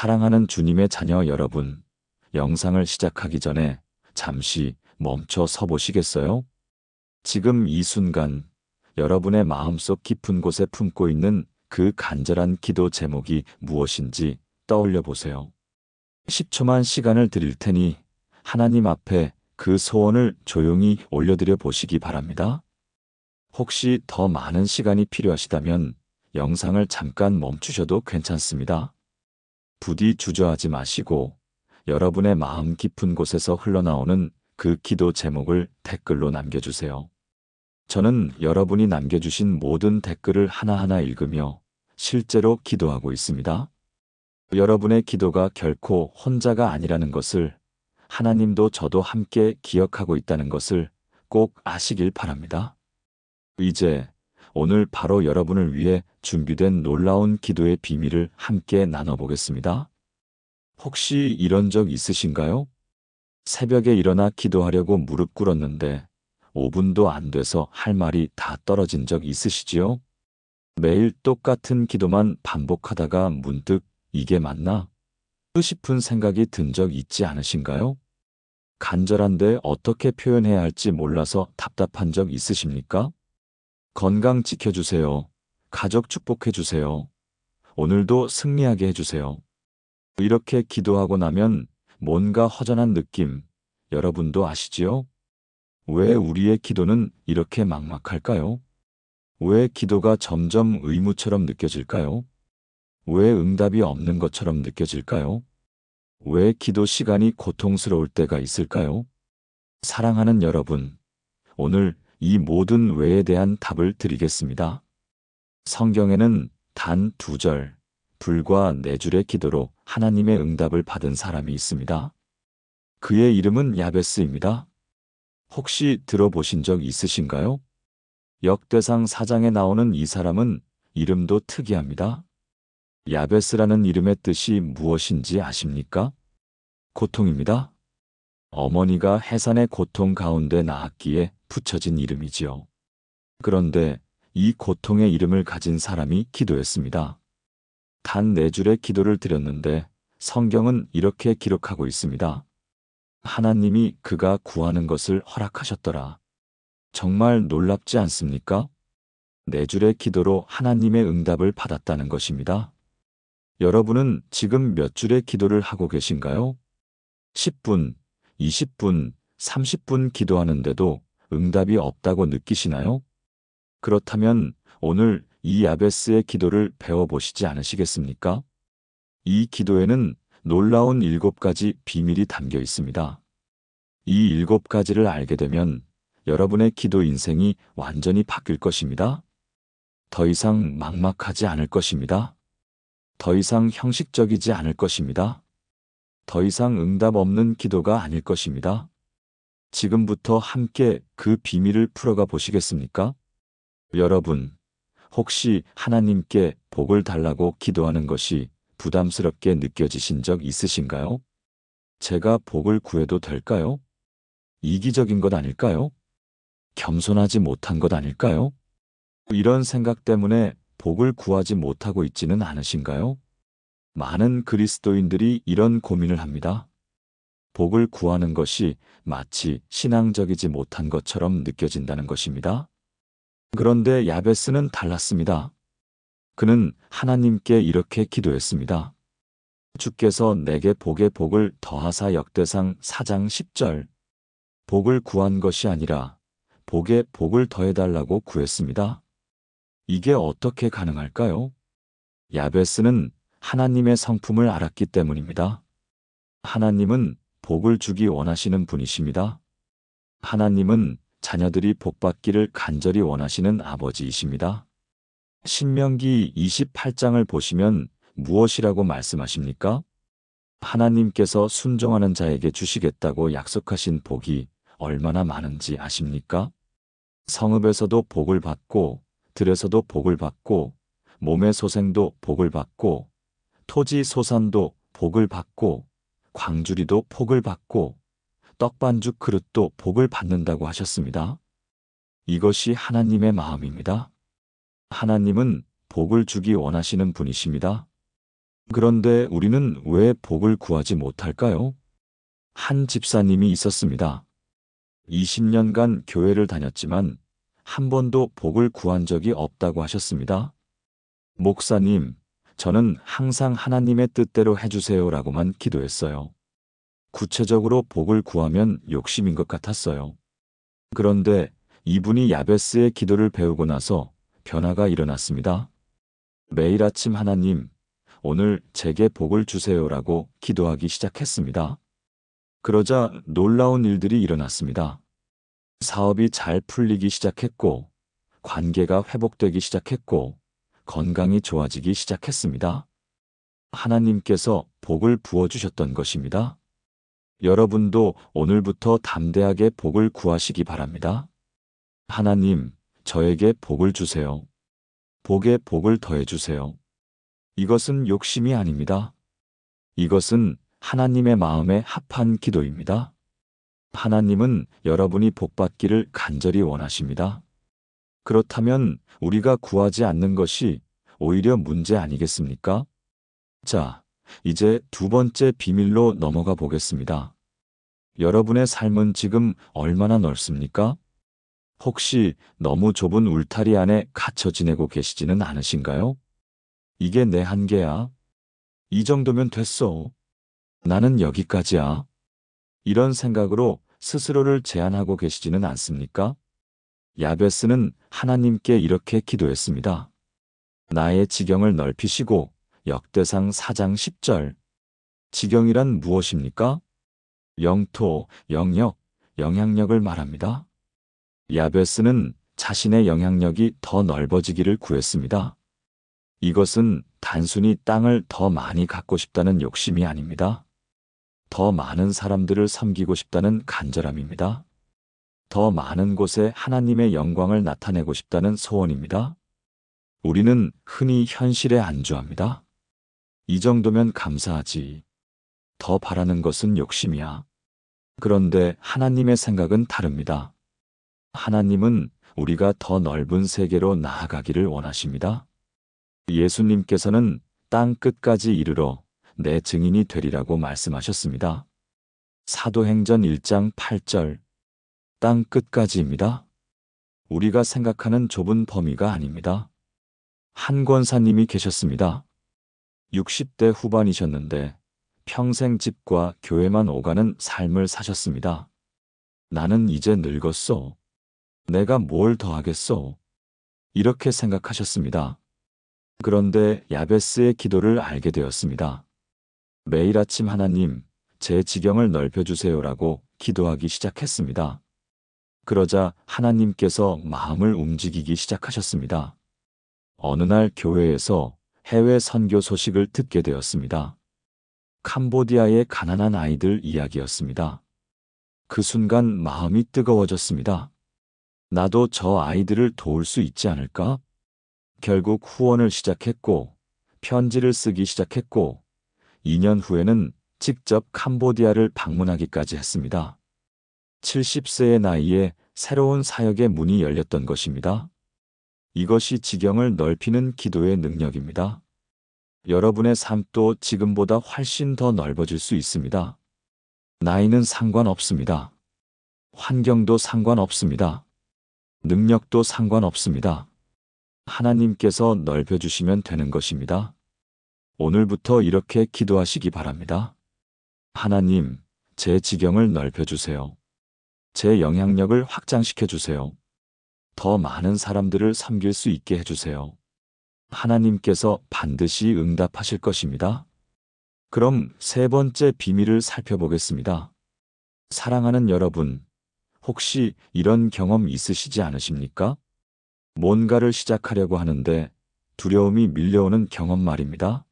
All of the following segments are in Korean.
사랑하는 주님의 자녀 여러분, 영상을 시작하기 전에 잠시 멈춰 서 보시겠어요? 지금 이 순간 여러분의 마음속 깊은 곳에 품고 있는 그 간절한 기도 제목이 무엇인지 떠올려 보세요. 10초만 시간을 드릴 테니 하나님 앞에 그 소원을 조용히 올려드려 보시기 바랍니다. 혹시 더 많은 시간이 필요하시다면 영상을 잠깐 멈추셔도 괜찮습니다. 부디 주저하지 마시고 여러분의 마음 깊은 곳에서 흘러나오는 그 기도 제목을 댓글로 남겨주세요. 저는 여러분이 남겨주신 모든 댓글을 하나하나 읽으며 실제로 기도하고 있습니다. 여러분의 기도가 결코 혼자가 아니라는 것을, 하나님도 저도 함께 기억하고 있다는 것을 꼭 아시길 바랍니다. 이제 오늘 바로 여러분을 위해 준비된 놀라운 기도의 비밀을 함께 나눠보겠습니다. 혹시 이런 적 있으신가요? 새벽에 일어나 기도하려고 무릎 꿇었는데 5분도 안 돼서 할 말이 다 떨어진 적 있으시지요? 매일 똑같은 기도만 반복하다가 문득 이게 맞나? 싶은 생각이 든 적 있지 않으신가요? 간절한데 어떻게 표현해야 할지 몰라서 답답한 적 있으십니까? 건강 지켜주세요. 가족 축복해주세요. 오늘도 승리하게 해주세요. 이렇게 기도하고 나면 뭔가 허전한 느낌, 여러분도 아시지요? 왜 우리의 기도는 이렇게 막막할까요? 왜 기도가 점점 의무처럼 느껴질까요? 왜 응답이 없는 것처럼 느껴질까요? 왜 기도 시간이 고통스러울 때가 있을까요? 사랑하는 여러분, 오늘 이 모든 왜에 대한 답을 드리겠습니다. 성경에는 단 2절, 불과 4줄의 기도로 하나님의 응답을 받은 사람이 있습니다. 그의 이름은 야베스입니다. 혹시 들어보신 적 있으신가요? 역대상 4장에 나오는 이 사람은 이름도 특이합니다. 야베스라는 이름의 뜻이 무엇인지 아십니까? 고통입니다. 어머니가 해산의 고통 가운데 낳았기에 붙여진 이름이지요. 그런데 이 고통의 이름을 가진 사람이 기도했습니다. 단 4줄의 기도를 드렸는데 성경은 이렇게 기록하고 있습니다. 하나님이 그가 구하는 것을 허락하셨더라. 정말 놀랍지 않습니까? 4줄의 기도로 하나님의 응답을 받았다는 것입니다. 여러분은 지금 몇 줄의 기도를 하고 계신가요? 10분, 20분, 30분 기도하는데도 응답이 없다고 느끼시나요? 그렇다면 오늘 이 야베스의 기도를 배워보시지 않으시겠습니까? 이 기도에는 놀라운 7가지 비밀이 담겨 있습니다. 이 7가지를 알게 되면 여러분의 기도 인생이 완전히 바뀔 것입니다. 더 이상 막막하지 않을 것입니다. 더 이상 형식적이지 않을 것입니다. 더 이상 응답 없는 기도가 아닐 것입니다. 지금부터 함께 그 비밀을 풀어가 보시겠습니까? 여러분, 혹시 하나님께 복을 달라고 기도하는 것이 부담스럽게 느껴지신 적 있으신가요? 제가 복을 구해도 될까요? 이기적인 것 아닐까요? 겸손하지 못한 것 아닐까요? 이런 생각 때문에 복을 구하지 못하고 있지는 않으신가요? 많은 그리스도인들이 이런 고민을 합니다. 복을 구하는 것이 마치 신앙적이지 못한 것처럼 느껴진다는 것입니다. 그런데 야베스는 달랐습니다. 그는 하나님께 이렇게 기도했습니다. 주께서 내게 복의 복을 더하사 역대상 4장 10절. 복을 구한 것이 아니라 복에 복을 더해달라고 구했습니다. 이게 어떻게 가능할까요? 야베스는 하나님의 성품을 알았기 때문입니다. 하나님은 복을 주기 원하시는 분이십니다. 하나님은 자녀들이 복받기를 간절히 원하시는 아버지이십니다. 신명기 28장을 보시면 무엇이라고 말씀하십니까? 하나님께서 순종하는 자에게 주시겠다고 약속하신 복이 얼마나 많은지 아십니까? 성읍에서도 복을 받고, 들에서도 복을 받고, 몸의 소생도 복을 받고, 토지 소산도 복을 받고, 광주리도 복을 받고, 떡반죽 그릇도 복을 받는다고 하셨습니다. 이것이 하나님의 마음입니다. 하나님은 복을 주기 원하시는 분이십니다. 그런데 우리는 왜 복을 구하지 못할까요? 한 집사님이 있었습니다. 20년간 교회를 다녔지만 한 번도 복을 구한 적이 없다고 하셨습니다. 목사님, 저는 항상 하나님의 뜻대로 해주세요라고만 기도했어요. 구체적으로 복을 구하면 욕심인 것 같았어요. 그런데 이분이 야베스의 기도를 배우고 나서 변화가 일어났습니다. 매일 아침 하나님, 오늘 제게 복을 주세요라고 기도하기 시작했습니다. 그러자 놀라운 일들이 일어났습니다. 사업이 잘 풀리기 시작했고, 관계가 회복되기 시작했고, 건강이 좋아지기 시작했습니다. 하나님께서 복을 부어주셨던 것입니다. 여러분도 오늘부터 담대하게 복을 구하시기 바랍니다. 하나님, 저에게 복을 주세요. 복에 복을 더해주세요. 이것은 욕심이 아닙니다. 이것은 하나님의 마음에 합한 기도입니다. 하나님은 여러분이 복받기를 간절히 원하십니다. 그렇다면 우리가 구하지 않는 것이 오히려 문제 아니겠습니까? 자, 이제 두 번째 비밀로 넘어가 보겠습니다. 여러분의 삶은 지금 얼마나 넓습니까? 혹시 너무 좁은 울타리 안에 갇혀 지내고 계시지는 않으신가요? 이게 내 한계야. 이 정도면 됐어. 나는 여기까지야. 이런 생각으로 스스로를 제한하고 계시지는 않습니까? 야베스는 하나님께 이렇게 기도했습니다. 나의 지경을 넓히시고 역대상 4장 10절. 지경이란 무엇입니까? 영토, 영역, 영향력을 말합니다. 야베스는 자신의 영향력이 더 넓어지기를 구했습니다. 이것은 단순히 땅을 더 많이 갖고 싶다는 욕심이 아닙니다. 더 많은 사람들을 섬기고 싶다는 간절함입니다. 더 많은 곳에 하나님의 영광을 나타내고 싶다는 소원입니다. 우리는 흔히 현실에 안주합니다. 이 정도면 감사하지. 더 바라는 것은 욕심이야. 그런데 하나님의 생각은 다릅니다. 하나님은 우리가 더 넓은 세계로 나아가기를 원하십니다. 예수님께서는 땅 끝까지 이르러 내 증인이 되리라고 말씀하셨습니다. 사도행전 1장 8절. 땅 끝까지입니다. 우리가 생각하는 좁은 범위가 아닙니다. 한 권사님이 계셨습니다. 60대 후반이셨는데 평생 집과 교회만 오가는 삶을 사셨습니다. 나는 이제 늙었어. 내가 뭘 더 하겠어? 이렇게 생각하셨습니다. 그런데 야베스의 기도를 알게 되었습니다. 매일 아침 하나님, 제 지경을 넓혀주세요라고 기도하기 시작했습니다. 그러자 하나님께서 마음을 움직이기 시작하셨습니다. 어느 날 교회에서 해외 선교 소식을 듣게 되었습니다. 캄보디아의 가난한 아이들 이야기였습니다. 그 순간 마음이 뜨거워졌습니다. 나도 저 아이들을 도울 수 있지 않을까? 결국 후원을 시작했고, 편지를 쓰기 시작했고, 2년 후에는 직접 캄보디아를 방문하기까지 했습니다. 70세의 나이에 새로운 사역의 문이 열렸던 것입니다. 이것이 지경을 넓히는 기도의 능력입니다. 여러분의 삶도 지금보다 훨씬 더 넓어질 수 있습니다. 나이는 상관없습니다. 환경도 상관없습니다. 능력도 상관없습니다. 하나님께서 넓혀주시면 되는 것입니다. 오늘부터 이렇게 기도하시기 바랍니다. 하나님, 제 지경을 넓혀주세요. 제 영향력을 확장시켜주세요. 더 많은 사람들을 섬길 수 있게 해주세요. 하나님께서 반드시 응답하실 것입니다. 그럼 세 번째 비밀을 살펴보겠습니다. 사랑하는 여러분, 혹시 이런 경험 있으시지 않으십니까? 뭔가를 시작하려고 하는데 두려움이 밀려오는 경험 말입니다.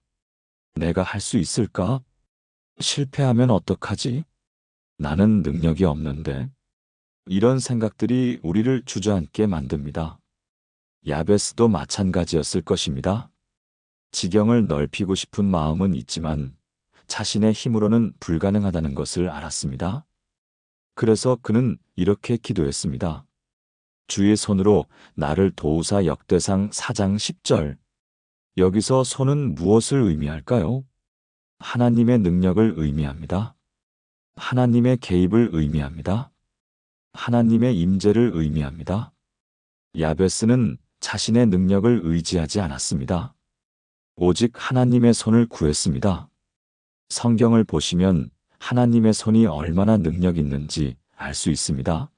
내가 할 수 있을까? 실패하면 어떡하지? 나는 능력이 없는데. 이런 생각들이 우리를 주저앉게 만듭니다. 야베스도 마찬가지였을 것입니다. 지경을 넓히고 싶은 마음은 있지만 자신의 힘으로는 불가능하다는 것을 알았습니다. 그래서 그는 이렇게 기도했습니다. 주의 손으로 나를 도우사 역대상 4장 10절. 여기서 손은 무엇을 의미할까요? 하나님의 능력을 의미합니다. 하나님의 개입을 의미합니다. 하나님의 임재를 의미합니다. 야베스는 자신의 능력을 의지하지 않았습니다. 오직 하나님의 손을 구했습니다. 성경을 보시면 하나님의 손이 얼마나 능력 있는지 알 수 있습니다.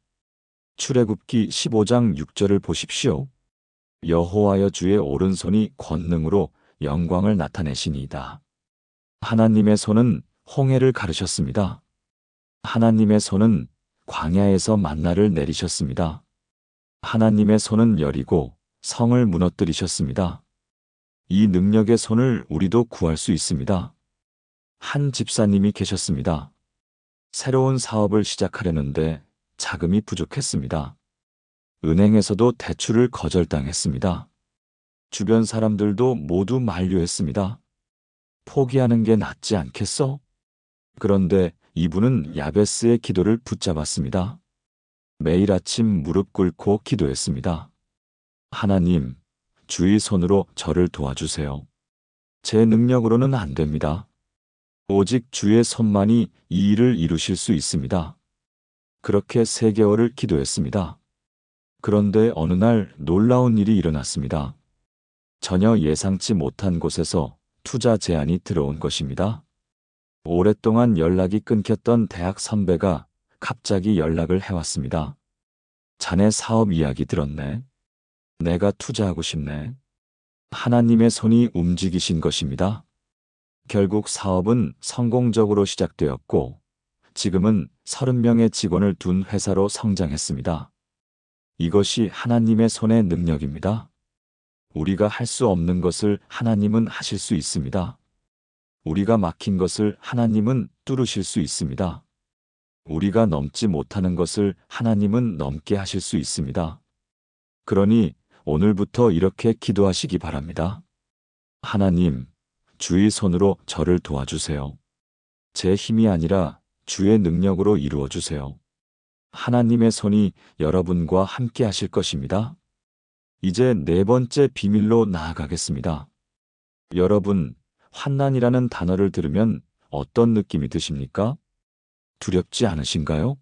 출애굽기 15장 6절을 보십시오. 여호와여 주의 오른손이 권능으로 영광을 나타내시니이다. 하나님의 손은 홍해를 가르셨습니다. 하나님의 손은 광야에서 만나를 내리셨습니다. 하나님의 손은 여리고 성을 무너뜨리셨습니다. 이 능력의 손을 우리도 구할 수 있습니다. 한 집사님이 계셨습니다. 새로운 사업을 시작하려는데 자금이 부족했습니다. 은행에서도 대출을 거절당했습니다. 주변 사람들도 모두 만류했습니다. 포기하는 게 낫지 않겠어? 그런데 이분은 야베스의 기도를 붙잡았습니다. 매일 아침 무릎 꿇고 기도했습니다. 하나님, 주의 손으로 저를 도와주세요. 제 능력으로는 안 됩니다. 오직 주의 손만이 이 일을 이루실 수 있습니다. 그렇게 3개월을 기도했습니다. 그런데 어느 날 놀라운 일이 일어났습니다. 전혀 예상치 못한 곳에서 투자 제안이 들어온 것입니다. 오랫동안 연락이 끊겼던 대학 선배가 갑자기 연락을 해왔습니다. 자네 사업 이야기 들었네. 내가 투자하고 싶네. 하나님의 손이 움직이신 것입니다. 결국 사업은 성공적으로 시작되었고 지금은 30명의 직원을 둔 회사로 성장했습니다. 이것이 하나님의 손의 능력입니다. 우리가 할 수 없는 것을 하나님은 하실 수 있습니다. 우리가 막힌 것을 하나님은 뚫으실 수 있습니다. 우리가 넘지 못하는 것을 하나님은 넘게 하실 수 있습니다. 그러니 오늘부터 이렇게 기도하시기 바랍니다. 하나님, 주의 손으로 저를 도와주세요. 제 힘이 아니라 주의 능력으로 이루어 주세요. 하나님의 손이 여러분과 함께 하실 것입니다. 이제 4번째 비밀로 나아가겠습니다. 여러분, 환난이라는 단어를 들으면 어떤 느낌이 드십니까? 두렵지 않으신가요?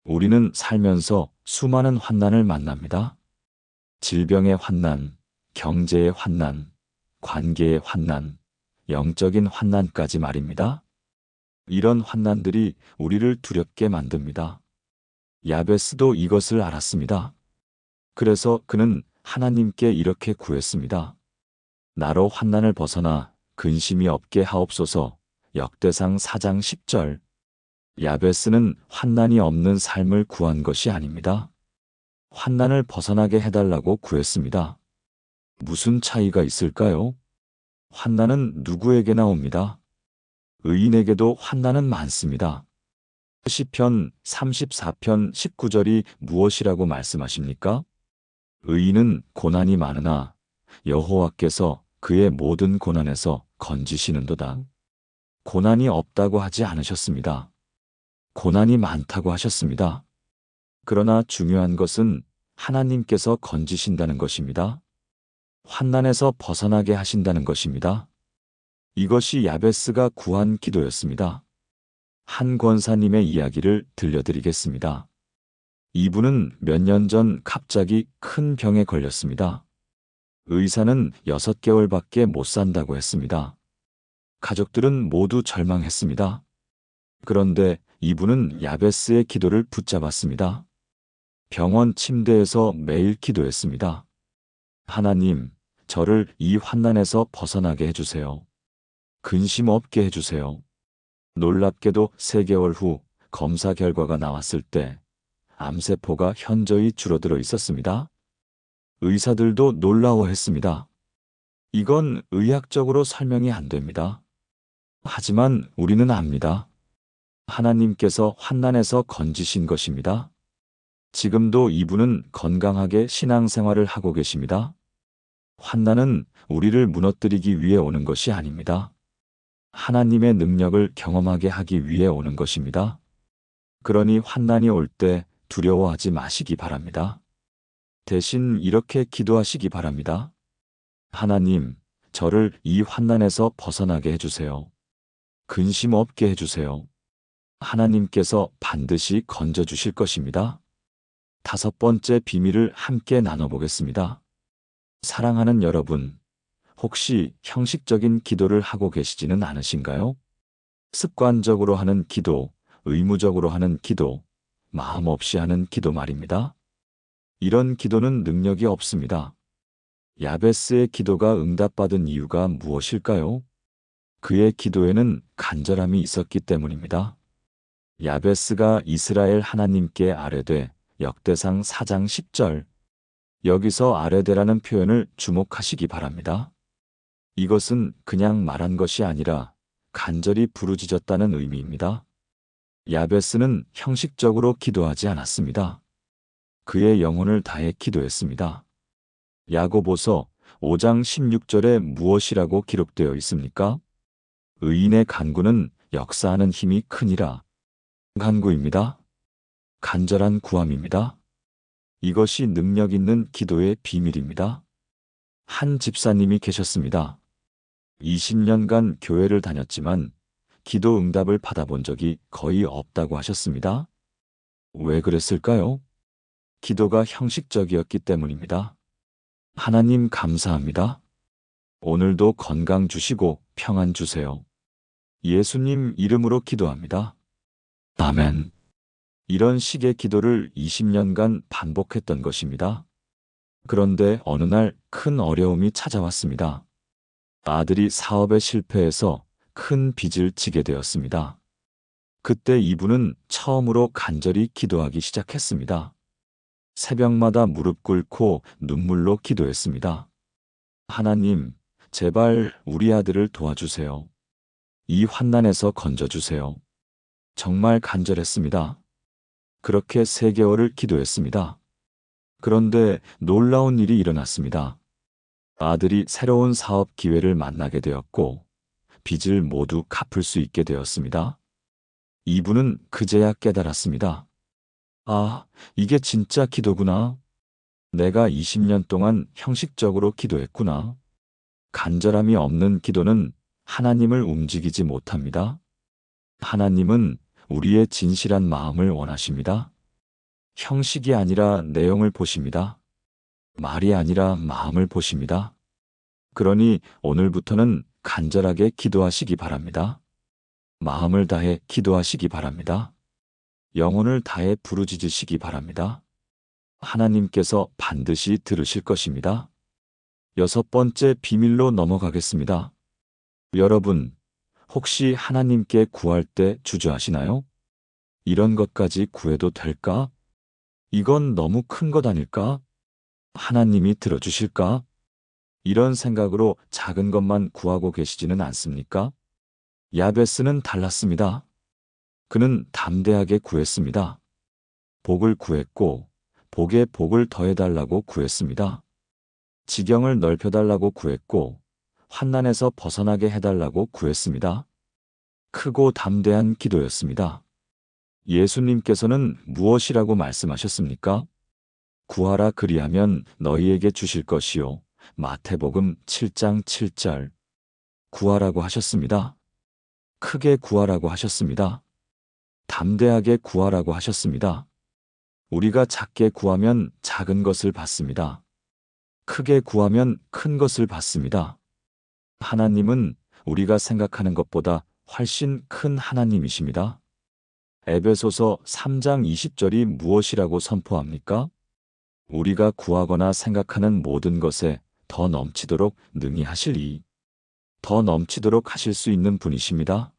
우리는 살면서 수많은 환난을 만납니다. 질병의 환난, 경제의 환난, 관계의 환난, 영적인 환난까지 말입니다. 이런 환난들이 우리를 두렵게 만듭니다. 야베스도 이것을 알았습니다. 그래서 그는 하나님께 이렇게 구했습니다. 나로 환난을 벗어나 근심이 없게 하옵소서. 역대상 4장 10절. 야베스는 환난이 없는 삶을 구한 것이 아닙니다. 환난을 벗어나게 해달라고 구했습니다. 무슨 차이가 있을까요? 환난은 누구에게나 옵니다. 의인에게도 환난은 많습니다. 시편 34편 19절이 무엇이라고 말씀하십니까? 의인은 고난이 많으나 여호와께서 그의 모든 고난에서 건지시는도다. 고난이 없다고 하지 않으셨습니다. 고난이 많다고 하셨습니다. 그러나 중요한 것은 하나님께서 건지신다는 것입니다. 환난에서 벗어나게 하신다는 것입니다. 이것이 야베스가 구한 기도였습니다. 한 권사님의 이야기를 들려드리겠습니다. 이분은 몇 년 전 갑자기 큰 병에 걸렸습니다. 의사는 6개월밖에 못 산다고 했습니다. 가족들은 모두 절망했습니다. 그런데 이분은 야베스의 기도를 붙잡았습니다. 병원 침대에서 매일 기도했습니다. 하나님, 저를 이 환난에서 벗어나게 해주세요. 근심 없게 해주세요. 놀랍게도 3개월 후 검사 결과가 나왔을 때 암세포가 현저히 줄어들어 있었습니다. 의사들도 놀라워했습니다. 이건 의학적으로 설명이 안 됩니다. 하지만 우리는 압니다. 하나님께서 환난에서 건지신 것입니다. 지금도 이분은 건강하게 신앙생활을 하고 계십니다. 환난은 우리를 무너뜨리기 위해 오는 것이 아닙니다. 하나님의 능력을 경험하게 하기 위해 오는 것입니다. 그러니 환난이 올 때 두려워하지 마시기 바랍니다. 대신 이렇게 기도하시기 바랍니다. 하나님, 저를 이 환난에서 벗어나게 해주세요. 근심 없게 해주세요. 하나님께서 반드시 건져주실 것입니다. 다섯 번째 비밀을 함께 나눠보겠습니다. 사랑하는 여러분, 혹시 형식적인 기도를 하고 계시지는 않으신가요? 습관적으로 하는 기도, 의무적으로 하는 기도, 마음 없이 하는 기도 말입니다. 이런 기도는 능력이 없습니다. 야베스의 기도가 응답받은 이유가 무엇일까요? 그의 기도에는 간절함이 있었기 때문입니다. 야베스가 이스라엘 하나님께 아뢰되 역대상 4장 10절. 여기서 아뢰되라는 표현을 주목하시기 바랍니다. 이것은 그냥 말한 것이 아니라 간절히 부르짖었다는 의미입니다. 야베스는 형식적으로 기도하지 않았습니다. 그의 영혼을 다해 기도했습니다. 야고보서 5장 16절에 무엇이라고 기록되어 있습니까? 의인의 간구는 역사하는 힘이 크니라. 간구입니다. 간절한 구함입니다. 이것이 능력 있는 기도의 비밀입니다. 한 집사님이 계셨습니다. 20년간 교회를 다녔지만 기도 응답을 받아본 적이 거의 없다고 하셨습니다. 왜 그랬을까요? 기도가 형식적이었기 때문입니다. 하나님 감사합니다. 오늘도 건강 주시고 평안 주세요. 예수님 이름으로 기도합니다. 아멘. 이런 식의 기도를 20년간 반복했던 것입니다. 그런데 어느 날 큰 어려움이 찾아왔습니다. 아들이 사업에 실패해서 큰 빚을 지게 되었습니다. 그때 이분은 처음으로 간절히 기도하기 시작했습니다. 새벽마다 무릎 꿇고 눈물로 기도했습니다. 하나님, 제발 우리 아들을 도와주세요. 이 환난에서 건져주세요. 정말 간절했습니다. 그렇게 3개월을 기도했습니다. 그런데 놀라운 일이 일어났습니다. 아들이 새로운 사업 기회를 만나게 되었고 빚을 모두 갚을 수 있게 되었습니다. 이분은 그제야 깨달았습니다. 아, 이게 진짜 기도구나. 내가 20년 동안 형식적으로 기도했구나. 간절함이 없는 기도는 하나님을 움직이지 못합니다. 하나님은 우리의 진실한 마음을 원하십니다. 형식이 아니라 내용을 보십니다. 말이 아니라 마음을 보십니다. 그러니 오늘부터는 간절하게 기도하시기 바랍니다. 마음을 다해 기도하시기 바랍니다. 영혼을 다해 부르짖으시기 바랍니다. 하나님께서 반드시 들으실 것입니다. 6번째 비밀로 넘어가겠습니다. 여러분, 혹시 하나님께 구할 때 주저하시나요? 이런 것까지 구해도 될까? 이건 너무 큰 것 아닐까? 하나님이 들어주실까? 이런 생각으로 작은 것만 구하고 계시지는 않습니까? 야베스는 달랐습니다. 그는 담대하게 구했습니다. 복을 구했고 복에 복을 더해달라고 구했습니다. 지경을 넓혀달라고 구했고 환난에서 벗어나게 해달라고 구했습니다. 크고 담대한 기도였습니다. 예수님께서는 무엇이라고 말씀하셨습니까? 구하라 그리하면 너희에게 주실 것이요. 마태복음 7장 7절. 구하라고 하셨습니다. 크게 구하라고 하셨습니다. 담대하게 구하라고 하셨습니다. 우리가 작게 구하면 작은 것을 받습니다. 크게 구하면 큰 것을 받습니다. 하나님은 우리가 생각하는 것보다 훨씬 큰 하나님이십니다. 에베소서 3장 20절이 무엇이라고 선포합니까? 우리가 구하거나 생각하는 모든 것에 더 넘치도록 능히 하시리. 더 넘치도록 하실 수 있는 분이십니다.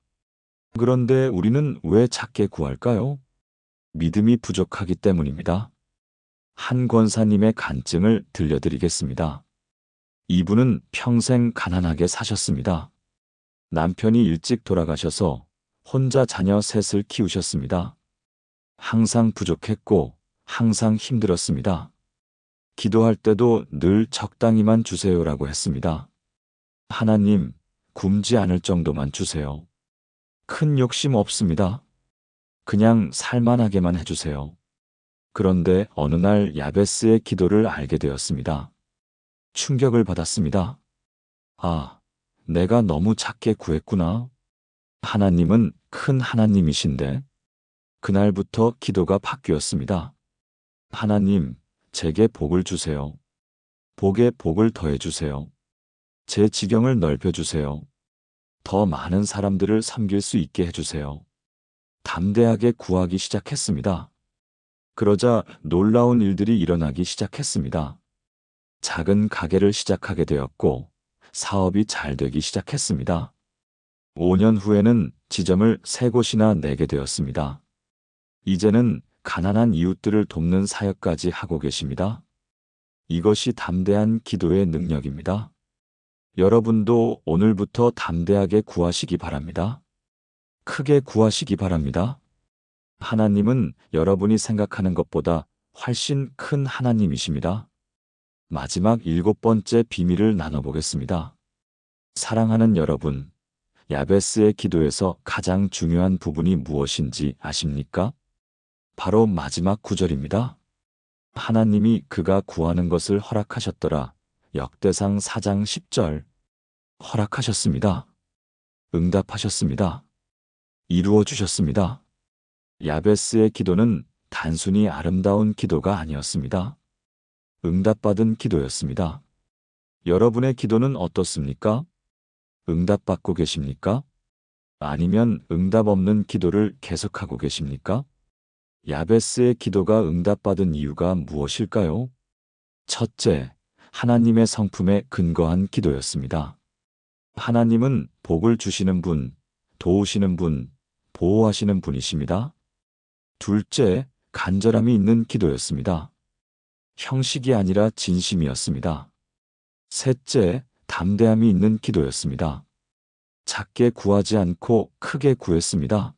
그런데 우리는 왜 작게 구할까요? 믿음이 부족하기 때문입니다. 한 권사님의 간증을 들려드리겠습니다. 이분은 평생 가난하게 사셨습니다. 남편이 일찍 돌아가셔서 혼자 자녀 셋을 키우셨습니다. 항상 부족했고 항상 힘들었습니다. 기도할 때도 늘 적당히만 주세요라고 했습니다. 하나님, 굶지 않을 정도만 주세요. 큰 욕심 없습니다. 그냥 살만하게만 해주세요. 그런데 어느 날 야베스의 기도를 알게 되었습니다. 충격을 받았습니다. 아, 내가 너무 작게 구했구나. 하나님은 큰 하나님이신데 그날부터 기도가 바뀌었습니다. 하나님, 제게 복을 주세요. 복에 복을 더해 주세요. 제 지경을 넓혀 주세요. 더 많은 사람들을 섬길 수 있게 해주세요. 담대하게 구하기 시작했습니다. 그러자 놀라운 일들이 일어나기 시작했습니다. 작은 가게를 시작하게 되었고 사업이 잘 되기 시작했습니다. 5년 후에는 지점을 3곳이나 내게 되었습니다. 이제는 가난한 이웃들을 돕는 사역까지 하고 계십니다. 이것이 담대한 기도의 능력입니다. 여러분도 오늘부터 담대하게 구하시기 바랍니다. 크게 구하시기 바랍니다. 하나님은 여러분이 생각하는 것보다 훨씬 큰 하나님이십니다. 마지막 7번째 비밀을 나눠보겠습니다. 사랑하는 여러분, 야베스의 기도에서 가장 중요한 부분이 무엇인지 아십니까? 바로 마지막 구절입니다. 하나님이 그가 구하는 것을 허락하셨더라. 역대상 4장 10절. 허락하셨습니다. 응답하셨습니다. 이루어 주셨습니다. 야베스의 기도는 단순히 아름다운 기도가 아니었습니다. 응답받은 기도였습니다. 여러분의 기도는 어떻습니까? 응답받고 계십니까? 아니면 응답 없는 기도를 계속하고 계십니까? 야베스의 기도가 응답받은 이유가 무엇일까요? 첫째, 하나님의 성품에 근거한 기도였습니다. 하나님은 복을 주시는 분, 도우시는 분, 보호하시는 분이십니다. 둘째, 간절함이 있는 기도였습니다. 형식이 아니라 진심이었습니다. 셋째, 담대함이 있는 기도였습니다. 작게 구하지 않고 크게 구했습니다.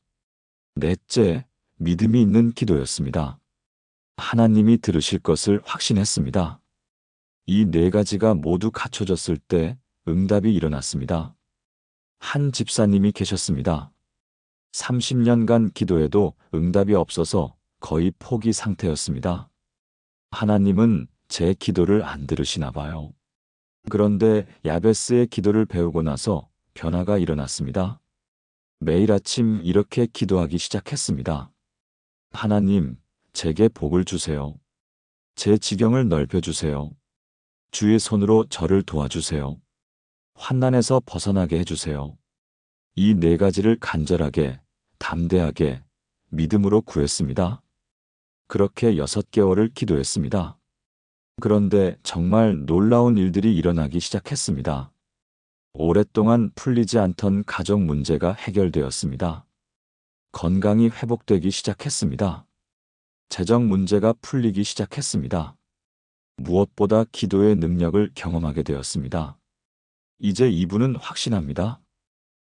넷째, 믿음이 있는 기도였습니다. 하나님이 들으실 것을 확신했습니다. 이 4가지가 모두 갖춰졌을 때 응답이 일어났습니다. 한 집사님이 계셨습니다. 30년간 기도해도 응답이 없어서 거의 포기 상태였습니다. 하나님은 제 기도를 안 들으시나 봐요. 그런데 야베스의 기도를 배우고 나서 변화가 일어났습니다. 매일 아침 이렇게 기도하기 시작했습니다. 하나님, 제게 복을 주세요. 제 지경을 넓혀주세요. 주의 손으로 저를 도와주세요. 환난에서 벗어나게 해주세요. 이 4가지를 간절하게, 담대하게, 믿음으로 구했습니다. 그렇게 6개월을 기도했습니다. 그런데 정말 놀라운 일들이 일어나기 시작했습니다. 오랫동안 풀리지 않던 가족 문제가 해결되었습니다. 건강이 회복되기 시작했습니다. 재정 문제가 풀리기 시작했습니다. 무엇보다 기도의 능력을 경험하게 되었습니다. 이제 이분은 확신합니다.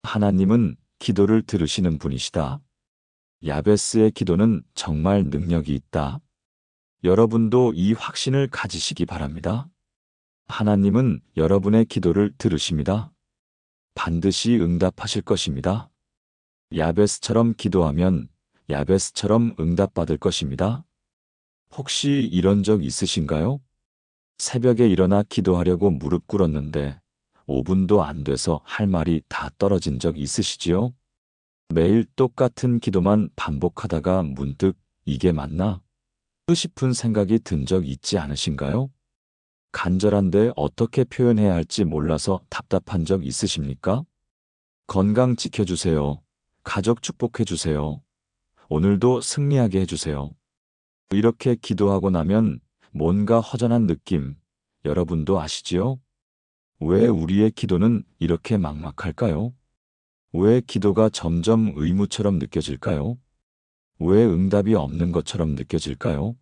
하나님은 기도를 들으시는 분이시다. 야베스의 기도는 정말 능력이 있다. 여러분도 이 확신을 가지시기 바랍니다. 하나님은 여러분의 기도를 들으십니다. 반드시 응답하실 것입니다. 야베스처럼 기도하면 야베스처럼 응답받을 것입니다. 혹시 이런 적 있으신가요? 새벽에 일어나 기도하려고 무릎 꿇었는데 5분도 안 돼서 할 말이 다 떨어진 적 있으시지요? 매일 똑같은 기도만 반복하다가 문득 이게 맞나? 싶은 생각이 든 적 있지 않으신가요? 간절한데 어떻게 표현해야 할지 몰라서 답답한 적 있으십니까? 건강 지켜주세요. 가족 축복해주세요. 오늘도 승리하게 해주세요. 이렇게 기도하고 나면 뭔가 허전한 느낌, 여러분도 아시지요? 왜 우리의 기도는 이렇게 막막할까요? 왜 기도가 점점 의무처럼 느껴질까요? 왜 응답이 없는 것처럼 느껴질까요?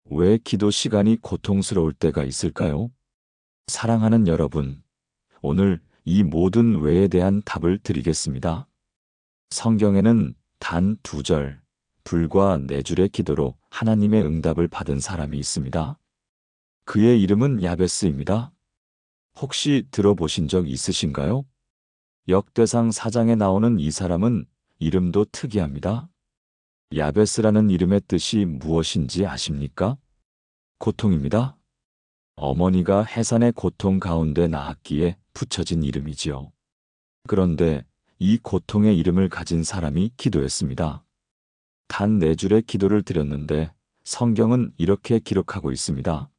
왜 기도 시간이 고통스러울 때가 있을까요? 사랑하는 여러분, 오늘 이 모든 왜에 대한 답을 드리겠습니다. 성경에는 단 2절, 불과 4줄의 기도로 하나님의 응답을 받은 사람이 있습니다. 그의 이름은 야베스입니다. 혹시 들어보신 적 있으신가요? 역대상 4장에 나오는 이 사람은 이름도 특이합니다. 야베스라는 이름의 뜻이 무엇인지 아십니까? 고통입니다. 어머니가 해산의 고통 가운데 낳았기에 붙여진 이름이지요. 그런데 이 고통의 이름을 가진 사람이 기도했습니다. 단 4줄의 기도를 드렸는데 성경은 이렇게 기록하고 있습니다.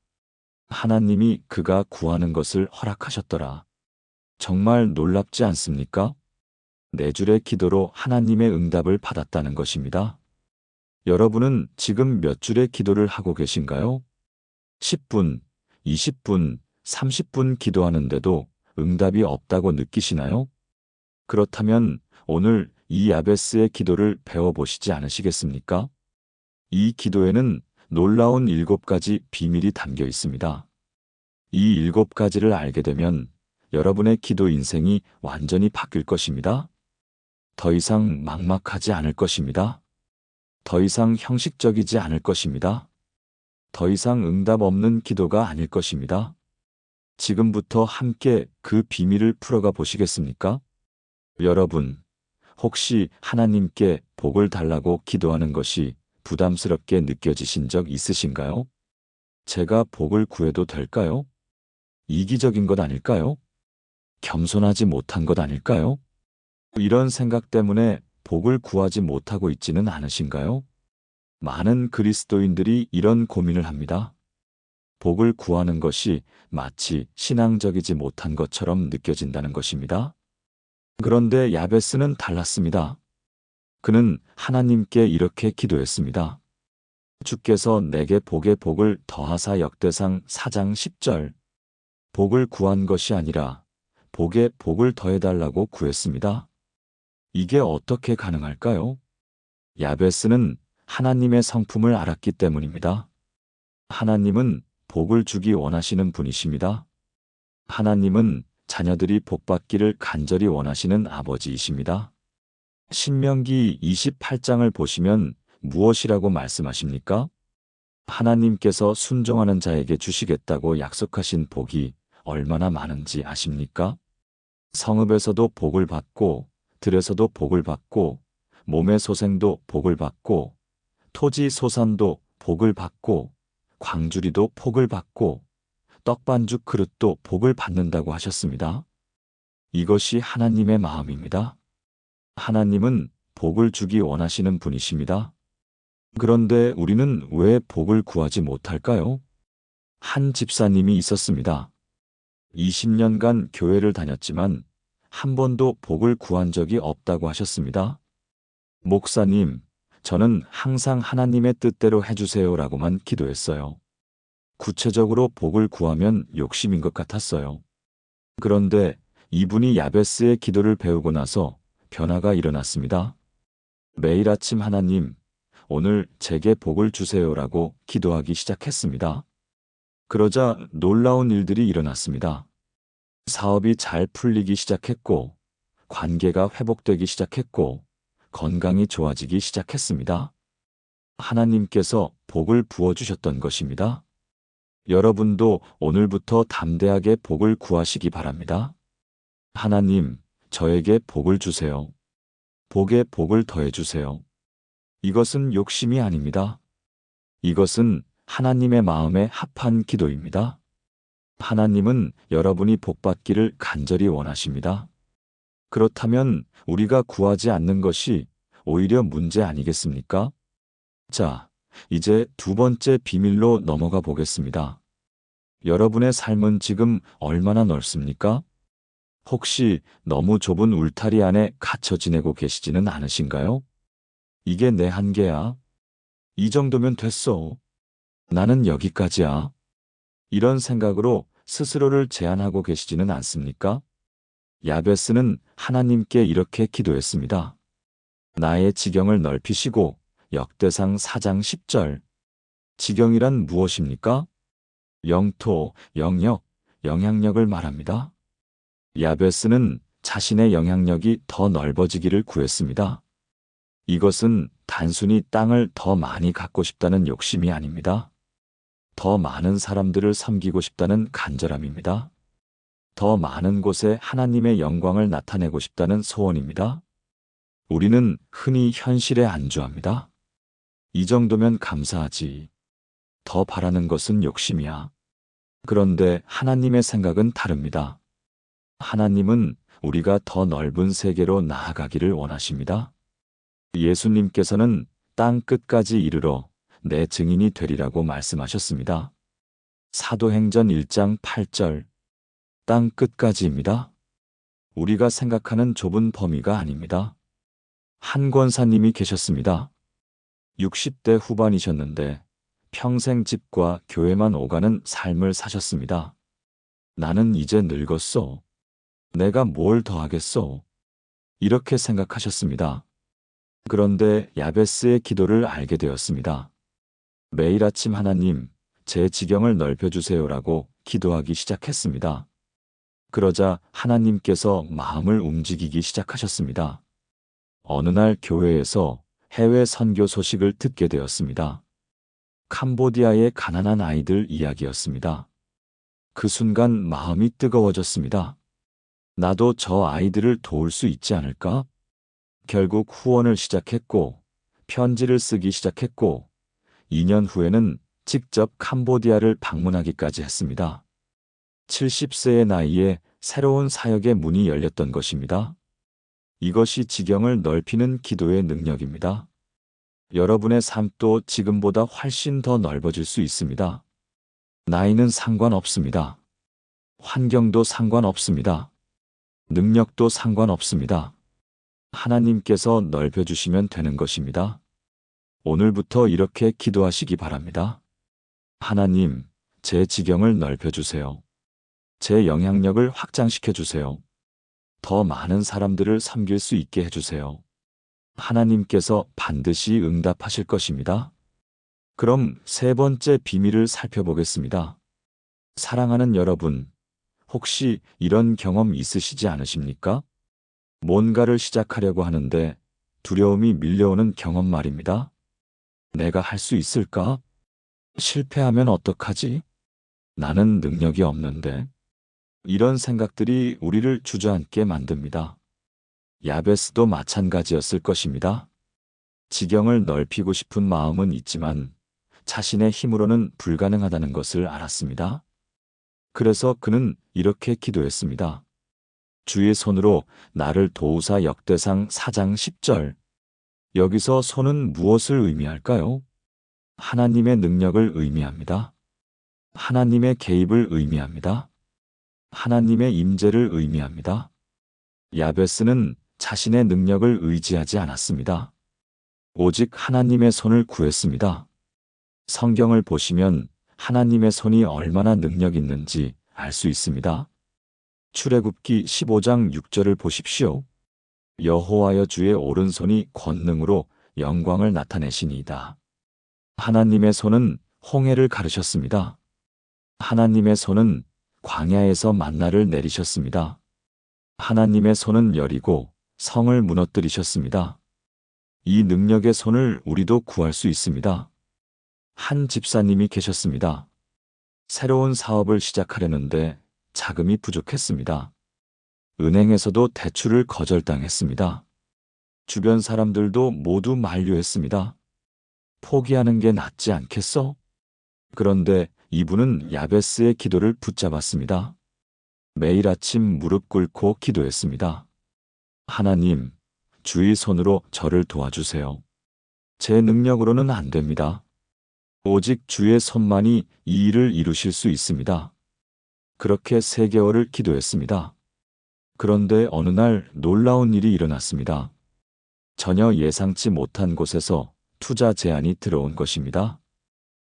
하나님이 그가 구하는 것을 허락하셨더라. 정말 놀랍지 않습니까? 4줄의 기도로 하나님의 응답을 받았다는 것입니다. 여러분은 지금 몇 줄의 기도를 하고 계신가요? 10분, 20분, 30분 기도하는데도 응답이 없다고 느끼시나요? 그렇다면 오늘 이 야베스의 기도를 배워보시지 않으시겠습니까? 이 기도에는 놀라운 7가지 비밀이 담겨 있습니다. 이 7가지를 알게 되면 여러분의 기도 인생이 완전히 바뀔 것입니다. 더 이상 막막하지 않을 것입니다. 더 이상 형식적이지 않을 것입니다. 더 이상 응답 없는 기도가 아닐 것입니다. 지금부터 함께 그 비밀을 풀어가 보시겠습니까? 여러분, 혹시 하나님께 복을 달라고 기도하는 것이 부담스럽게 느껴지신 적 있으신가요? 제가 복을 구해도 될까요? 이기적인 것 아닐까요? 겸손하지 못한 것 아닐까요? 이런 생각 때문에 복을 구하지 못하고 있지는 않으신가요? 많은 그리스도인들이 이런 고민을 합니다. 복을 구하는 것이 마치 신앙적이지 못한 것처럼 느껴진다는 것입니다. 그런데 야베스는 달랐습니다. 그는 하나님께 이렇게 기도했습니다. 주께서 내게 복의 복을 더하사 역대상 4장 10절. 복을 구한 것이 아니라 복의 복을 더해달라고 구했습니다. 이게 어떻게 가능할까요? 야베스는 하나님의 성품을 알았기 때문입니다. 하나님은 복을 주기 원하시는 분이십니다. 하나님은 자녀들이 복받기를 간절히 원하시는 아버지이십니다. 신명기 28장을 보시면 무엇이라고 말씀하십니까? 하나님께서 순종하는 자에게 주시겠다고 약속하신 복이 얼마나 많은지 아십니까? 성읍에서도 복을 받고, 들에서도 복을 받고, 몸의 소생도 복을 받고, 토지 소산도 복을 받고, 광주리도 복을 받고, 떡반죽 그릇도 복을 받는다고 하셨습니다. 이것이 하나님의 마음입니다. 하나님은 복을 주기 원하시는 분이십니다. 그런데 우리는 왜 복을 구하지 못할까요? 한 집사님이 있었습니다. 20년간 교회를 다녔지만 한 번도 복을 구한 적이 없다고 하셨습니다. 목사님, 저는 항상 하나님의 뜻대로 해주세요라고만 기도했어요. 구체적으로 복을 구하면 욕심인 것 같았어요. 그런데 이분이 야베스의 기도를 배우고 나서 변화가 일어났습니다. 매일 아침 하나님, 오늘 제게 복을 주세요라고 기도하기 시작했습니다. 그러자 놀라운 일들이 일어났습니다. 사업이 잘 풀리기 시작했고, 관계가 회복되기 시작했고, 건강이 좋아지기 시작했습니다. 하나님께서 복을 부어주셨던 것입니다. 여러분도 오늘부터 담대하게 복을 구하시기 바랍니다. 하나님, 저에게 복을 주세요. 복에 복을 더해주세요. 이것은 욕심이 아닙니다. 이것은 하나님의 마음에 합한 기도입니다. 하나님은 여러분이 복받기를 간절히 원하십니다. 그렇다면 우리가 구하지 않는 것이 오히려 문제 아니겠습니까? 자, 이제 2번째 비밀로 넘어가 보겠습니다. 여러분의 삶은 지금 얼마나 넓습니까? 혹시 너무 좁은 울타리 안에 갇혀 지내고 계시지는 않으신가요? 이게 내 한계야. 이 정도면 됐어. 나는 여기까지야. 이런 생각으로 스스로를 제한하고 계시지는 않습니까? 야베스는 하나님께 이렇게 기도했습니다. 나의 지경을 넓히시고 역대상 4장 10절. 지경이란 무엇입니까? 영토, 영역, 영향력을 말합니다. 야베스는 자신의 영향력이 더 넓어지기를 구했습니다. 이것은 단순히 땅을 더 많이 갖고 싶다는 욕심이 아닙니다. 더 많은 사람들을 섬기고 싶다는 간절함입니다. 더 많은 곳에 하나님의 영광을 나타내고 싶다는 소원입니다. 우리는 흔히 현실에 안주합니다. 이 정도면 감사하지. 더 바라는 것은 욕심이야. 그런데 하나님의 생각은 다릅니다. 하나님은 우리가 더 넓은 세계로 나아가기를 원하십니다. 예수님께서는 땅 끝까지 이르러 내 증인이 되리라고 말씀하셨습니다. 사도행전 1장 8절. 땅 끝까지입니다. 우리가 생각하는 좁은 범위가 아닙니다. 한 권사님이 계셨습니다. 60대 후반이셨는데 평생 집과 교회만 오가는 삶을 사셨습니다. 나는 이제 늙었소. 내가 뭘 더 하겠소? 이렇게 생각하셨습니다. 그런데 야베스의 기도를 알게 되었습니다. 매일 아침 하나님, 제 지경을 넓혀주세요라고 기도하기 시작했습니다. 그러자 하나님께서 마음을 움직이기 시작하셨습니다. 어느 날 교회에서 해외 선교 소식을 듣게 되었습니다. 캄보디아의 가난한 아이들 이야기였습니다. 그 순간 마음이 뜨거워졌습니다. 나도 저 아이들을 도울 수 있지 않을까? 결국 후원을 시작했고, 편지를 쓰기 시작했고, 2년 후에는 직접 캄보디아를 방문하기까지 했습니다. 70세의 나이에 새로운 사역의 문이 열렸던 것입니다. 이것이 지경을 넓히는 기도의 능력입니다. 여러분의 삶도 지금보다 훨씬 더 넓어질 수 있습니다. 나이는 상관없습니다. 환경도 상관없습니다. 능력도 상관없습니다. 하나님께서 넓혀주시면 되는 것입니다. 오늘부터 이렇게 기도하시기 바랍니다. 하나님, 제 지경을 넓혀주세요. 제 영향력을 확장시켜주세요. 더 많은 사람들을 섬길 수 있게 해주세요. 하나님께서 반드시 응답하실 것입니다. 그럼 세 번째 비밀을 살펴보겠습니다. 사랑하는 여러분, 혹시 이런 경험 있으시지 않으십니까? 뭔가를 시작하려고 하는데 두려움이 밀려오는 경험 말입니다. 내가 할 수 있을까? 실패하면 어떡하지? 나는 능력이 없는데. 이런 생각들이 우리를 주저앉게 만듭니다. 야베스도 마찬가지였을 것입니다. 지경을 넓히고 싶은 마음은 있지만 자신의 힘으로는 불가능하다는 것을 알았습니다. 그래서 그는 이렇게 기도했습니다. 주의 손으로 나를 도우사. 역대상 4장 10절. 여기서 손은 무엇을 의미할까요? 하나님의 능력을 의미합니다. 하나님의 개입을 의미합니다. 하나님의 임재를 의미합니다. 야베스는 자신의 능력을 의지하지 않았습니다. 오직 하나님의 손을 구했습니다. 성경을 보시면 하나님의 손이 얼마나 능력 있는지 알 수 있습니다. 출애굽기 15장 6절을 보십시오. 여호와여 주의 오른손이 권능으로 영광을 나타내시니이다. 하나님의 손은 홍해를 가르셨습니다. 하나님의 손은 광야에서 만나를 내리셨습니다. 하나님의 손은 여리고 성을 무너뜨리셨습니다. 이 능력의 손을 우리도 구할 수 있습니다. 한 집사님이 계셨습니다. 새로운 사업을 시작하려는데 자금이 부족했습니다. 은행에서도 대출을 거절당했습니다. 주변 사람들도 모두 만류했습니다. 포기하는 게 낫지 않겠어? 그런데 이분은 야베스의 기도를 붙잡았습니다. 매일 아침 무릎 꿇고 기도했습니다. 하나님, 주의 손으로 저를 도와주세요. 제 능력으로는 안 됩니다. 오직 주의 손만이 이 일을 이루실 수 있습니다. 그렇게 3개월을 기도했습니다. 그런데 어느 날 놀라운 일이 일어났습니다. 전혀 예상치 못한 곳에서 투자 제안이 들어온 것입니다.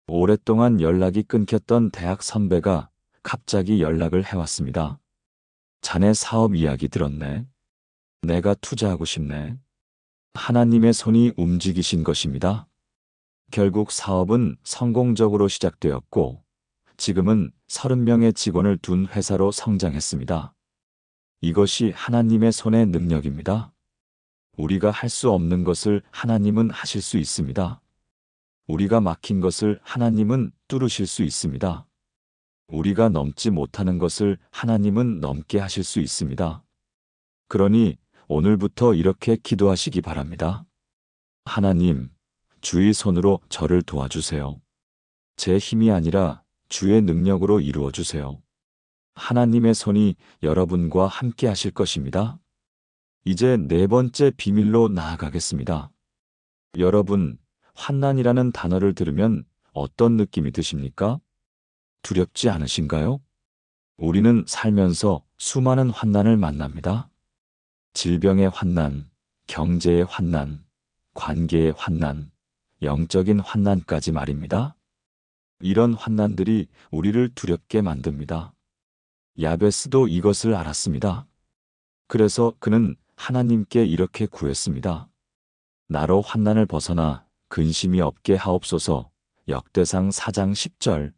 오랫동안 연락이 끊겼던 대학 선배가 갑자기 연락을 해왔습니다. 자네 사업 이야기 들었네. 내가 투자하고 싶네. 하나님의 손이 움직이신 것입니다. 결국 사업은 성공적으로 시작되었고 지금은 30명의 직원을 둔 회사로 성장했습니다. 이것이 하나님의 손의 능력입니다. 우리가 할 수 없는 것을 하나님은 하실 수 있습니다. 우리가 막힌 것을 하나님은 뚫으실 수 있습니다. 우리가 넘지 못하는 것을 하나님은 넘게 하실 수 있습니다. 그러니 오늘부터 이렇게 기도하시기 바랍니다. 하나님, 주의 손으로 저를 도와주세요. 제 힘이 아니라 주의 능력으로 이루어 주세요. 하나님의 손이 여러분과 함께 하실 것입니다. 이제 네 번째 비밀로 나아가겠습니다. 여러분, 환난이라는 단어를 들으면 어떤 느낌이 드십니까? 두렵지 않으신가요? 우리는 살면서 수많은 환난을 만납니다. 질병의 환난, 경제의 환난, 관계의 환난, 영적인 환난까지 말입니다. 이런 환난들이 우리를 두렵게 만듭니다. 야베스도 이것을 알았습니다. 그래서 그는 하나님께 이렇게 구했습니다. 나로 환난을 벗어나 근심이 없게 하옵소서. 역대상 4장 10절.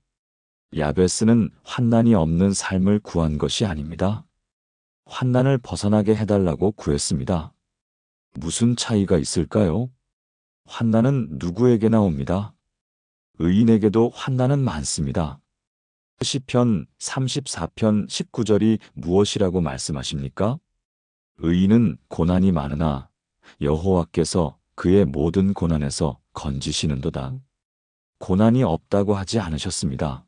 야베스는 환난이 없는 삶을 구한 것이 아닙니다. 환난을 벗어나게 해달라고 구했습니다. 무슨 차이가 있을까요? 환난은 누구에게나 옵니다. 의인에게도 환난은 많습니다. 시편 34편 19절이 무엇이라고 말씀하십니까? 의인은 고난이 많으나 여호와께서 그의 모든 고난에서 건지시는도다. 고난이 없다고 하지 않으셨습니다.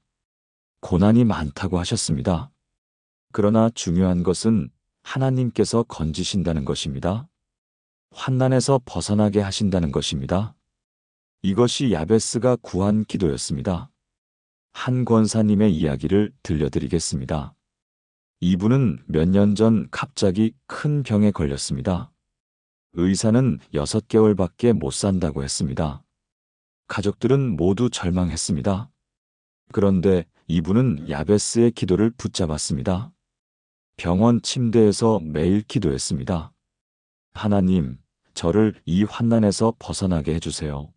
고난이 많다고 하셨습니다. 그러나 중요한 것은 하나님께서 건지신다는 것입니다. 환난에서 벗어나게 하신다는 것입니다. 이것이 야베스가 구한 기도였습니다. 한 권사님의 이야기를 들려드리겠습니다. 이분은 몇 년 전 갑자기 큰 병에 걸렸습니다. 의사는 6개월밖에 못 산다고 했습니다. 가족들은 모두 절망했습니다. 그런데 이분은 야베스의 기도를 붙잡았습니다. 병원 침대에서 매일 기도했습니다. 하나님, 저를 이 환난에서 벗어나게 해주세요.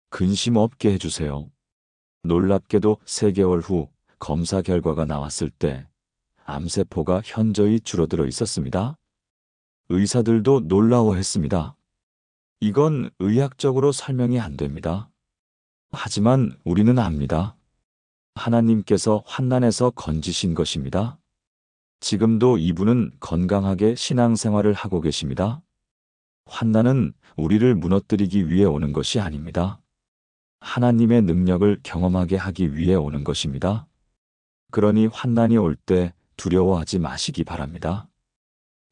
근심 없게 해주세요. 놀랍게도 3개월 후 검사 결과가 나왔을 때 암세포가 현저히 줄어들어 있었습니다. 의사들도 놀라워했습니다. 이건 의학적으로 설명이 안 됩니다. 하지만 우리는 압니다. 하나님께서 환난에서 건지신 것입니다. 지금도 이분은 건강하게 신앙생활을 하고 계십니다. 환난은 우리를 무너뜨리기 위해 오는 것이 아닙니다. 하나님의 능력을 경험하게 하기 위해 오는 것입니다. 그러니 환난이 올 때 두려워하지 마시기 바랍니다.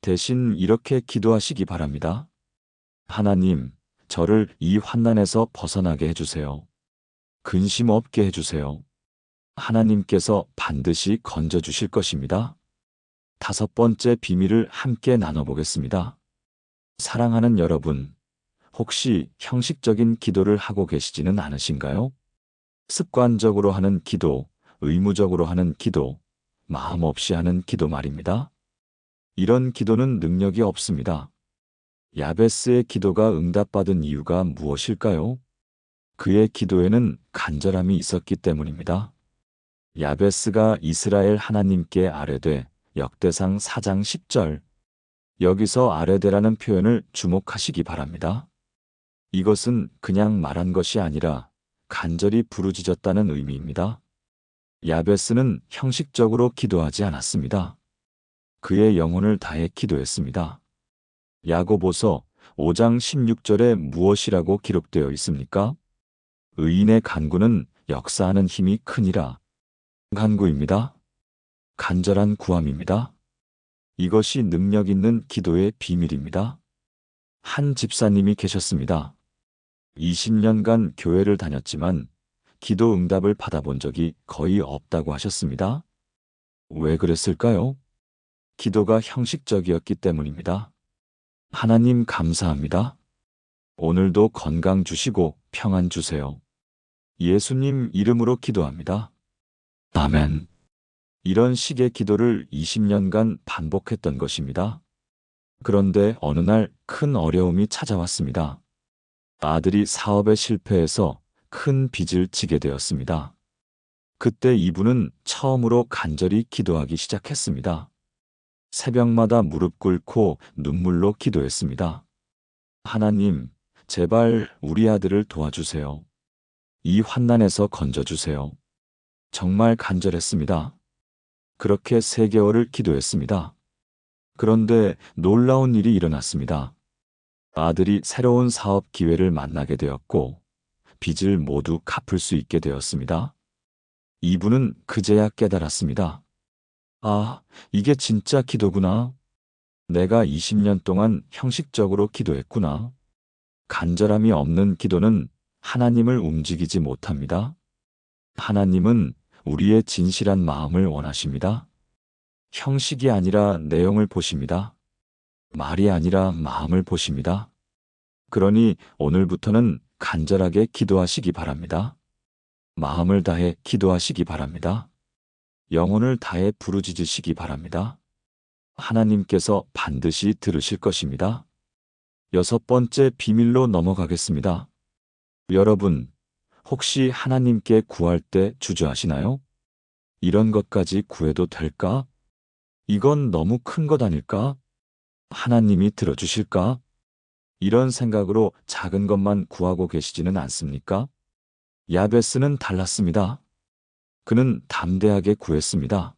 대신 이렇게 기도하시기 바랍니다. 하나님, 저를 이 환난에서 벗어나게 해주세요. 근심 없게 해주세요. 하나님께서 반드시 건져주실 것입니다. 5번째 비밀을 함께 나눠보겠습니다. 사랑하는 여러분, 혹시 형식적인 기도를 하고 계시지는 않으신가요? 습관적으로 하는 기도, 의무적으로 하는 기도, 마음 없이 하는 기도 말입니다. 이런 기도는 능력이 없습니다. 야베스의 기도가 응답받은 이유가 무엇일까요? 그의 기도에는 간절함이 있었기 때문입니다. 야베스가 이스라엘 하나님께 아뢰되 역대상 4장 10절. 여기서 아뢰되라는 표현을 주목하시기 바랍니다. 이것은 그냥 말한 것이 아니라 간절히 부르짖었다는 의미입니다. 야베스는 형식적으로 기도하지 않았습니다. 그의 영혼을 다해 기도했습니다. 야고보서 5장 16절에 무엇이라고 기록되어 있습니까? 의인의 간구는 역사하는 힘이 크니라. 간구입니다. 간절한 구함입니다. 이것이 능력 있는 기도의 비밀입니다. 한 집사님이 계셨습니다. 20년간 교회를 다녔지만 기도 응답을 받아본 적이 거의 없다고 하셨습니다. 왜 그랬을까요? 기도가 형식적이었기 때문입니다. 하나님 감사합니다. 오늘도 건강 주시고 평안 주세요. 예수님 이름으로 기도합니다. 아멘. 이런 식의 기도를 20년간 반복했던 것입니다. 그런데 어느 날 큰 어려움이 찾아왔습니다. 아들이 사업에 실패해서 큰 빚을 지게 되었습니다. 그때 이분은 처음으로 간절히 기도하기 시작했습니다. 새벽마다 무릎 꿇고 눈물로 기도했습니다. 하나님, 제발 우리 아들을 도와주세요. 이 환난에서 건져주세요. 정말 간절했습니다. 그렇게 3개월을 기도했습니다. 그런데 놀라운 일이 일어났습니다. 아들이 새로운 사업 기회를 만나게 되었고 빚을 모두 갚을 수 있게 되었습니다. 이분은 그제야 깨달았습니다. 아, 이게 진짜 기도구나. 내가 20년 동안 형식적으로 기도했구나. 간절함이 없는 기도는 하나님을 움직이지 못합니다. 하나님은 우리의 진실한 마음을 원하십니다. 형식이 아니라 내용을 보십니다. 말이 아니라 마음을 보십니다. 그러니 오늘부터는 간절하게 기도하시기 바랍니다. 마음을 다해 기도하시기 바랍니다. 영혼을 다해 부르짖으시기 바랍니다. 하나님께서 반드시 들으실 것입니다. 6번째 비밀로 넘어가겠습니다. 여러분, 혹시 하나님께 구할 때 주저하시나요? 이런 것까지 구해도 될까? 이건 너무 큰 것 아닐까? 하나님이 들어주실까? 이런 생각으로 작은 것만 구하고 계시지는 않습니까? 야베스는 달랐습니다. 그는 담대하게 구했습니다.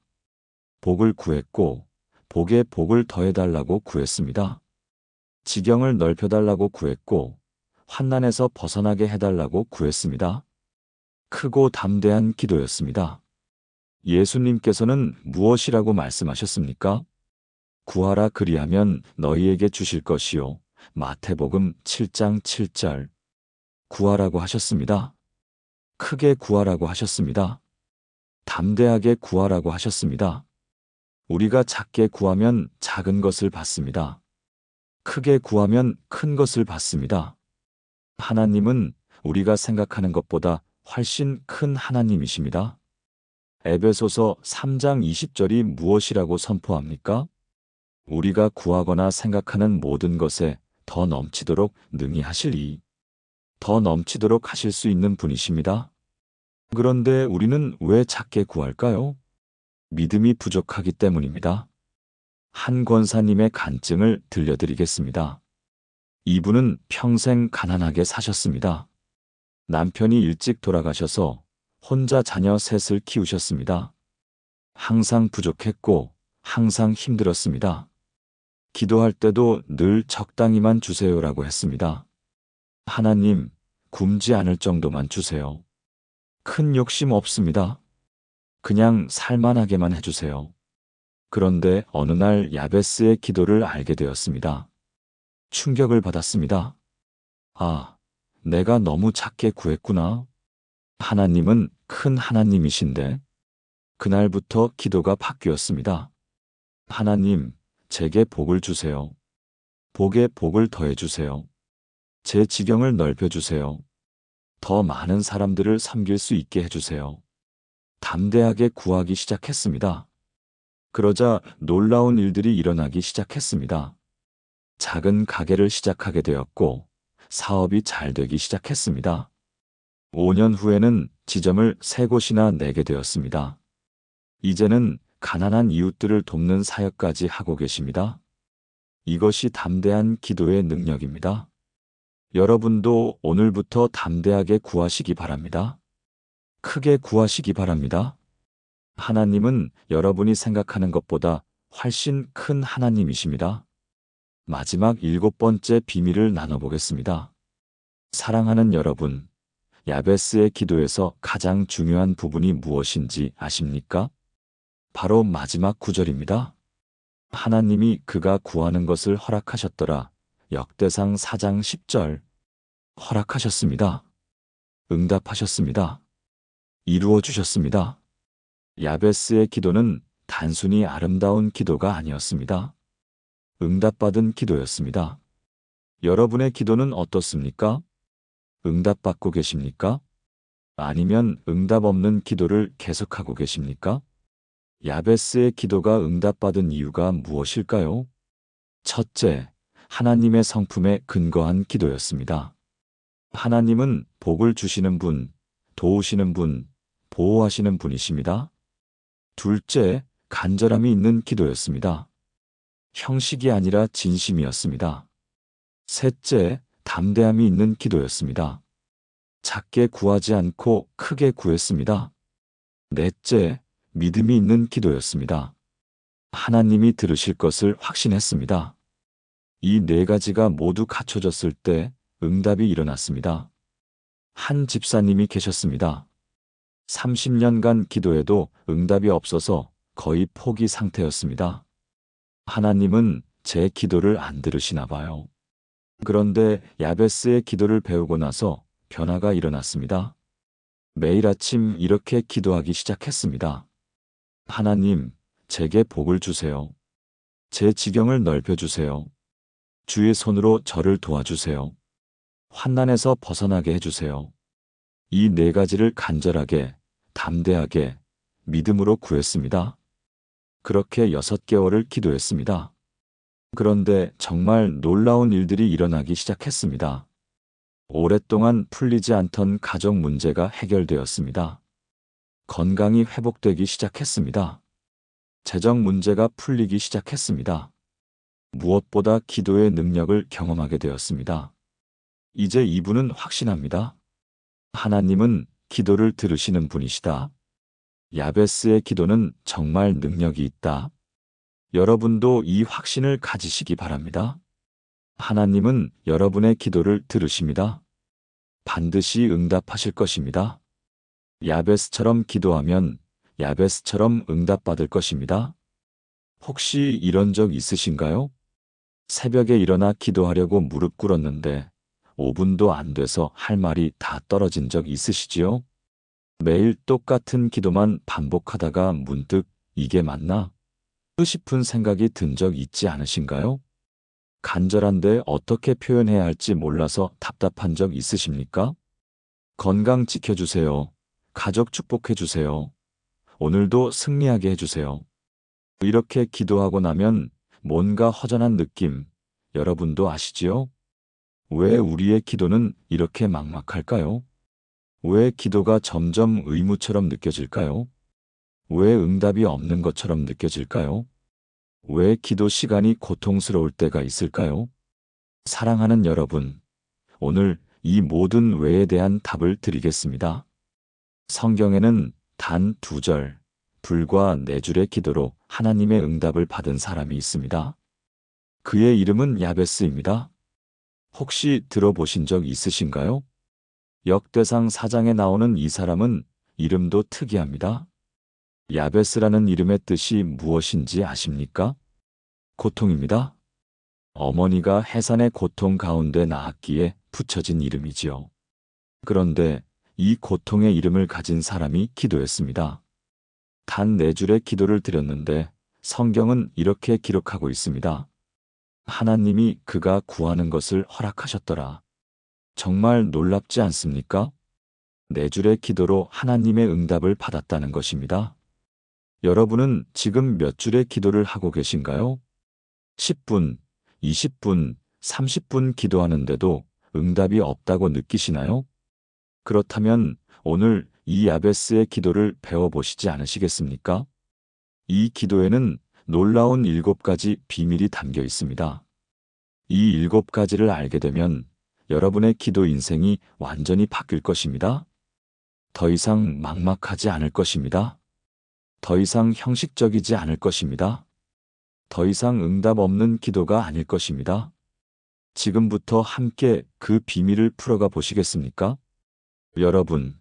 복을 구했고, 복에 복을 더해달라고 구했습니다. 지경을 넓혀달라고 구했고, 환난에서 벗어나게 해달라고 구했습니다. 크고 담대한 기도였습니다. 예수님께서는 무엇이라고 말씀하셨습니까? 구하라 그리하면 너희에게 주실 것이요. 마태복음 7장 7절. 구하라고 하셨습니다. 크게 구하라고 하셨습니다. 담대하게 구하라고 하셨습니다. 우리가 작게 구하면 작은 것을 받습니다. 크게 구하면 큰 것을 받습니다. 하나님은 우리가 생각하는 것보다 훨씬 큰 하나님이십니다. 에베소서 3장 20절이 무엇이라고 선포합니까? 우리가 구하거나 생각하는 모든 것에 더 넘치도록 능히 하실 더 넘치도록 하실 수 있는 분이십니다. 그런데 우리는 왜 작게 구할까요? 믿음이 부족하기 때문입니다. 한 권사님의 간증을 들려드리겠습니다. 이분은 평생 가난하게 사셨습니다. 남편이 일찍 돌아가셔서 혼자 자녀 셋을 키우셨습니다. 항상 부족했고 항상 힘들었습니다. 기도할 때도 늘 적당히만 주세요라고 했습니다. 하나님, 굶지 않을 정도만 주세요. 큰 욕심 없습니다. 그냥 살만하게만 해주세요. 그런데 어느 날 야베스의 기도를 알게 되었습니다. 충격을 받았습니다. 아, 내가 너무 작게 구했구나. 하나님은 큰 하나님이신데. 그날부터 기도가 바뀌었습니다. 하나님, 제게 복을 주세요. 복에 복을 더해주세요. 제 지경을 넓혀주세요. 더 많은 사람들을 섬길 수 있게 해주세요. 담대하게 구하기 시작했습니다. 그러자 놀라운 일들이 일어나기 시작했습니다. 작은 가게를 시작하게 되었고 사업이 잘 되기 시작했습니다. 5년 후에는 지점을 3곳이나 내게 되었습니다. 이제는 가난한 이웃들을 돕는 사역까지 하고 계십니다. 이것이 담대한 기도의 능력입니다. 여러분도 오늘부터 담대하게 구하시기 바랍니다. 크게 구하시기 바랍니다. 하나님은 여러분이 생각하는 것보다 훨씬 큰 하나님이십니다. 마지막 7번째 비밀을 나눠보겠습니다. 사랑하는 여러분, 야베스의 기도에서 가장 중요한 부분이 무엇인지 아십니까? 바로 마지막 구절입니다. 하나님이 그가 구하는 것을 허락하셨더라. 역대상 4장 10절. 허락하셨습니다. 응답하셨습니다. 이루어 주셨습니다. 야베스의 기도는 단순히 아름다운 기도가 아니었습니다. 응답받은 기도였습니다. 여러분의 기도는 어떻습니까? 응답받고 계십니까? 아니면 응답 없는 기도를 계속하고 계십니까? 야베스의 기도가 응답받은 이유가 무엇일까요? 첫째, 하나님의 성품에 근거한 기도였습니다. 하나님은 복을 주시는 분, 도우시는 분, 보호하시는 분이십니다. 둘째, 간절함이 있는 기도였습니다. 형식이 아니라 진심이었습니다. 셋째, 담대함이 있는 기도였습니다. 작게 구하지 않고 크게 구했습니다. 넷째, 믿음이 있는 기도였습니다. 하나님이 들으실 것을 확신했습니다. 이 4가지가 모두 갖춰졌을 때 응답이 일어났습니다. 한 집사님이 계셨습니다. 30년간 기도해도 응답이 없어서 거의 포기 상태였습니다. 하나님은 제 기도를 안 들으시나 봐요. 그런데 야베스의 기도를 배우고 나서 변화가 일어났습니다. 매일 아침 이렇게 기도하기 시작했습니다. 하나님, 제게 복을 주세요. 제 지경을 넓혀주세요. 주의 손으로 저를 도와주세요. 환난에서 벗어나게 해주세요. 이 네 가지를 간절하게, 담대하게, 믿음으로 구했습니다. 그렇게 6개월을 기도했습니다. 그런데 정말 놀라운 일들이 일어나기 시작했습니다. 오랫동안 풀리지 않던 가족 문제가 해결되었습니다. 건강이 회복되기 시작했습니다. 재정 문제가 풀리기 시작했습니다. 무엇보다 기도의 능력을 경험하게 되었습니다. 이제 이분은 확신합니다. 하나님은 기도를 들으시는 분이시다. 야베스의 기도는 정말 능력이 있다. 여러분도 이 확신을 가지시기 바랍니다. 하나님은 여러분의 기도를 들으십니다. 반드시 응답하실 것입니다. 야베스처럼 기도하면 야베스처럼 응답받을 것입니다. 혹시 이런 적 있으신가요? 새벽에 일어나 기도하려고 무릎 꿇었는데 5분도 안 돼서 할 말이 다 떨어진 적 있으시지요? 매일 똑같은 기도만 반복하다가 문득 이게 맞나? 싶은 생각이 든 적 있지 않으신가요? 간절한데 어떻게 표현해야 할지 몰라서 답답한 적 있으십니까? 건강 지켜주세요. 가족 축복해주세요. 오늘도 승리하게 해주세요. 이렇게 기도하고 나면 뭔가 허전한 느낌, 여러분도 아시지요? 왜 우리의 기도는 이렇게 막막할까요? 왜 기도가 점점 의무처럼 느껴질까요? 왜 응답이 없는 것처럼 느껴질까요? 왜 기도 시간이 고통스러울 때가 있을까요? 사랑하는 여러분, 오늘 이 모든 왜에 대한 답을 드리겠습니다. 성경에는 단 2절, 불과 4줄의 기도로 하나님의 응답을 받은 사람이 있습니다. 그의 이름은 야베스입니다. 혹시 들어보신 적 있으신가요? 역대상 4장에 나오는 이 사람은 이름도 특이합니다. 야베스라는 이름의 뜻이 무엇인지 아십니까? 고통입니다. 어머니가 해산의 고통 가운데 낳았기에 붙여진 이름이지요. 그런데 이 고통의 이름을 가진 사람이 기도했습니다. 단 4줄의 기도를 드렸는데 성경은 이렇게 기록하고 있습니다. 하나님이 그가 구하는 것을 허락하셨더라. 정말 놀랍지 않습니까? 4줄의 기도로 하나님의 응답을 받았다는 것입니다. 여러분은 지금 몇 줄의 기도를 하고 계신가요? 10분, 20분, 30분 기도하는데도 응답이 없다고 느끼시나요? 그렇다면 오늘 이 야베스의 기도를 배워보시지 않으시겠습니까? 이 기도에는 놀라운 7가지 비밀이 담겨 있습니다. 이 7가지를 알게 되면 여러분의 기도 인생이 완전히 바뀔 것입니다. 더 이상 막막하지 않을 것입니다. 더 이상 형식적이지 않을 것입니다. 더 이상 응답 없는 기도가 아닐 것입니다. 지금부터 함께 그 비밀을 풀어가 보시겠습니까? 여러분,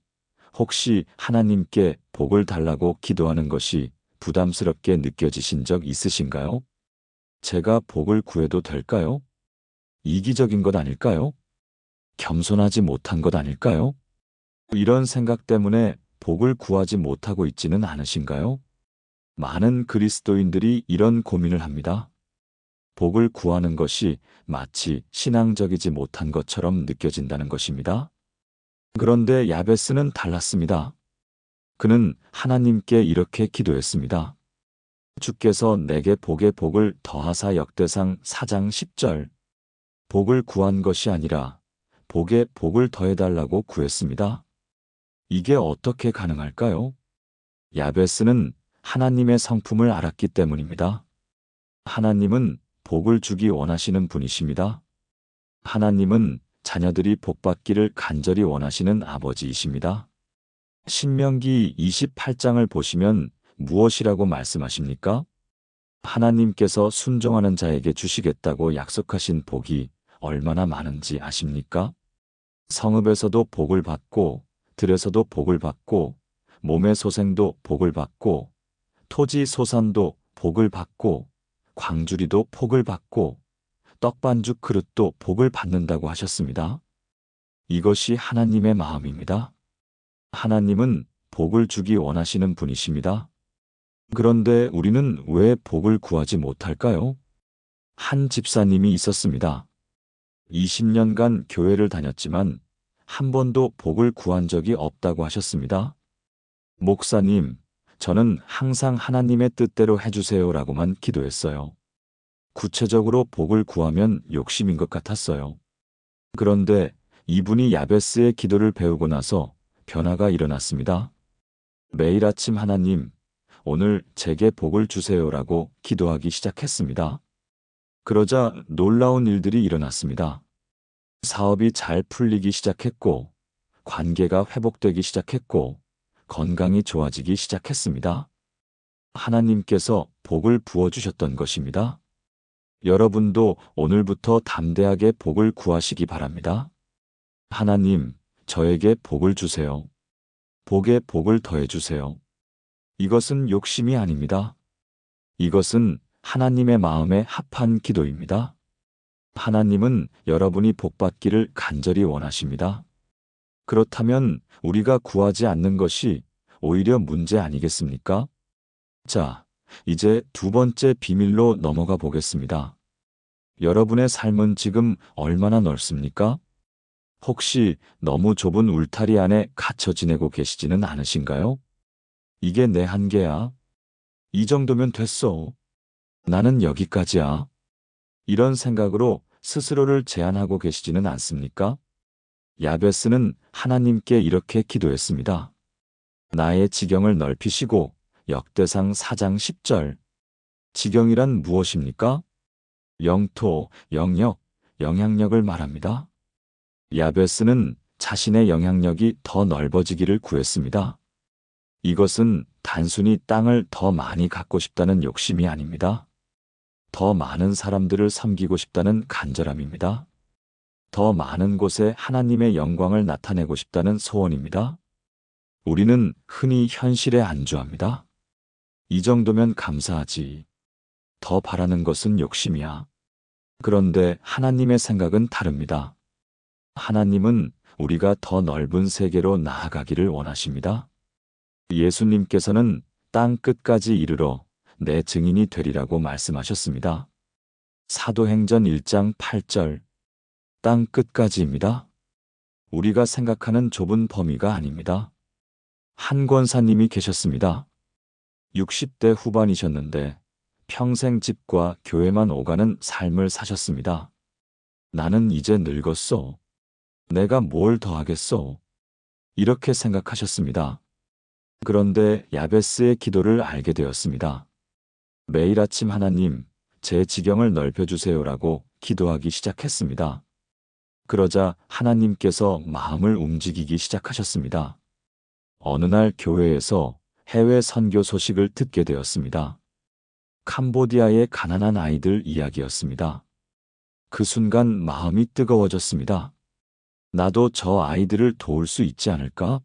혹시 하나님께 복을 달라고 기도하는 것이 부담스럽게 느껴지신 적 있으신가요? 제가 복을 구해도 될까요? 이기적인 것 아닐까요? 겸손하지 못한 것 아닐까요? 이런 생각 때문에 복을 구하지 못하고 있지는 않으신가요? 많은 그리스도인들이 이런 고민을 합니다. 복을 구하는 것이 마치 신앙적이지 못한 것처럼 느껴진다는 것입니다. 그런데 야베스는 달랐습니다. 그는 하나님께 이렇게 기도했습니다. 주께서 내게 복의 복을 더하사 역대상 4장 10절. 복을 구한 것이 아니라 복에 복을 더해달라고 구했습니다. 이게 어떻게 가능할까요? 야베스는 하나님의 성품을 알았기 때문입니다. 하나님은 복을 주기 원하시는 분이십니다. 하나님은 자녀들이 복받기를 간절히 원하시는 아버지이십니다. 신명기 28장을 보시면 무엇이라고 말씀하십니까? 하나님께서 순종하는 자에게 주시겠다고 약속하신 복이 얼마나 많은지 아십니까? 성읍에서도 복을 받고 들에서도 복을 받고 몸의 소생도 복을 받고 토지 소산도 복을 받고 광주리도 복을 받고 떡반죽 그릇도 복을 받는다고 하셨습니다. 이것이 하나님의 마음입니다. 하나님은 복을 주기 원하시는 분이십니다. 그런데 우리는 왜 복을 구하지 못할까요? 한 집사님이 있었습니다. 20년간 교회를 다녔지만 한 번도 복을 구한 적이 없다고 하셨습니다. 목사님, 저는 항상 하나님의 뜻대로 해주세요라고만 기도했어요. 구체적으로 복을 구하면 욕심인 것 같았어요. 그런데 이분이 야베스의 기도를 배우고 나서 변화가 일어났습니다. 매일 아침 하나님, 오늘 제게 복을 주세요라고 기도하기 시작했습니다. 그러자 놀라운 일들이 일어났습니다. 사업이 잘 풀리기 시작했고, 관계가 회복되기 시작했고, 건강이 좋아지기 시작했습니다. 하나님께서 복을 부어주셨던 것입니다. 여러분도 오늘부터 담대하게 복을 구하시기 바랍니다. 하나님, 저에게 복을 주세요. 복에 복을 더해주세요. 이것은 욕심이 아닙니다. 이것은 하나님의 마음에 합한 기도입니다. 하나님은 여러분이 복받기를 간절히 원하십니다. 그렇다면 우리가 구하지 않는 것이 오히려 문제 아니겠습니까? 자, 이제 두 번째 비밀로 넘어가 보겠습니다. 여러분의 삶은 지금 얼마나 넓습니까? 혹시 너무 좁은 울타리 안에 갇혀 지내고 계시지는 않으신가요? 이게 내 한계야. 이 정도면 됐어. 나는 여기까지야. 이런 생각으로 스스로를 제한하고 계시지는 않습니까? 야베스는 하나님께 이렇게 기도했습니다. 나의 지경을 넓히시고 역대상 4장 10절. 지경이란 무엇입니까? 영토, 영역, 영향력을 말합니다. 야베스는 자신의 영향력이 더 넓어지기를 구했습니다. 이것은 단순히 땅을 더 많이 갖고 싶다는 욕심이 아닙니다. 더 많은 사람들을 섬기고 싶다는 간절함입니다. 더 많은 곳에 하나님의 영광을 나타내고 싶다는 소원입니다. 우리는 흔히 현실에 안주합니다. 이 정도면 감사하지. 더 바라는 것은 욕심이야. 그런데 하나님의 생각은 다릅니다. 하나님은 우리가 더 넓은 세계로 나아가기를 원하십니다. 예수님께서는 땅 끝까지 이르러 내 증인이 되리라고 말씀하셨습니다. 사도행전 1장 8절. 땅 끝까지입니다. 우리가 생각하는 좁은 범위가 아닙니다. 한 권사님이 계셨습니다. 60대 후반이셨는데 평생 집과 교회만 오가는 삶을 사셨습니다. 나는 이제 늙었어. 내가 뭘 더 하겠어? 이렇게 생각하셨습니다. 그런데 야베스의 기도를 알게 되었습니다. 매일 아침 하나님, 제 지경을 넓혀주세요라고 기도하기 시작했습니다. 그러자 하나님께서 마음을 움직이기 시작하셨습니다. 어느 날 교회에서 해외 선교 소식을 듣게 되었습니다. 캄보디아의 가난한 아이들 이야기였습니다. 그 순간 마음이 뜨거워졌습니다. 나도 저 아이들을 도울 수 있지 않을까?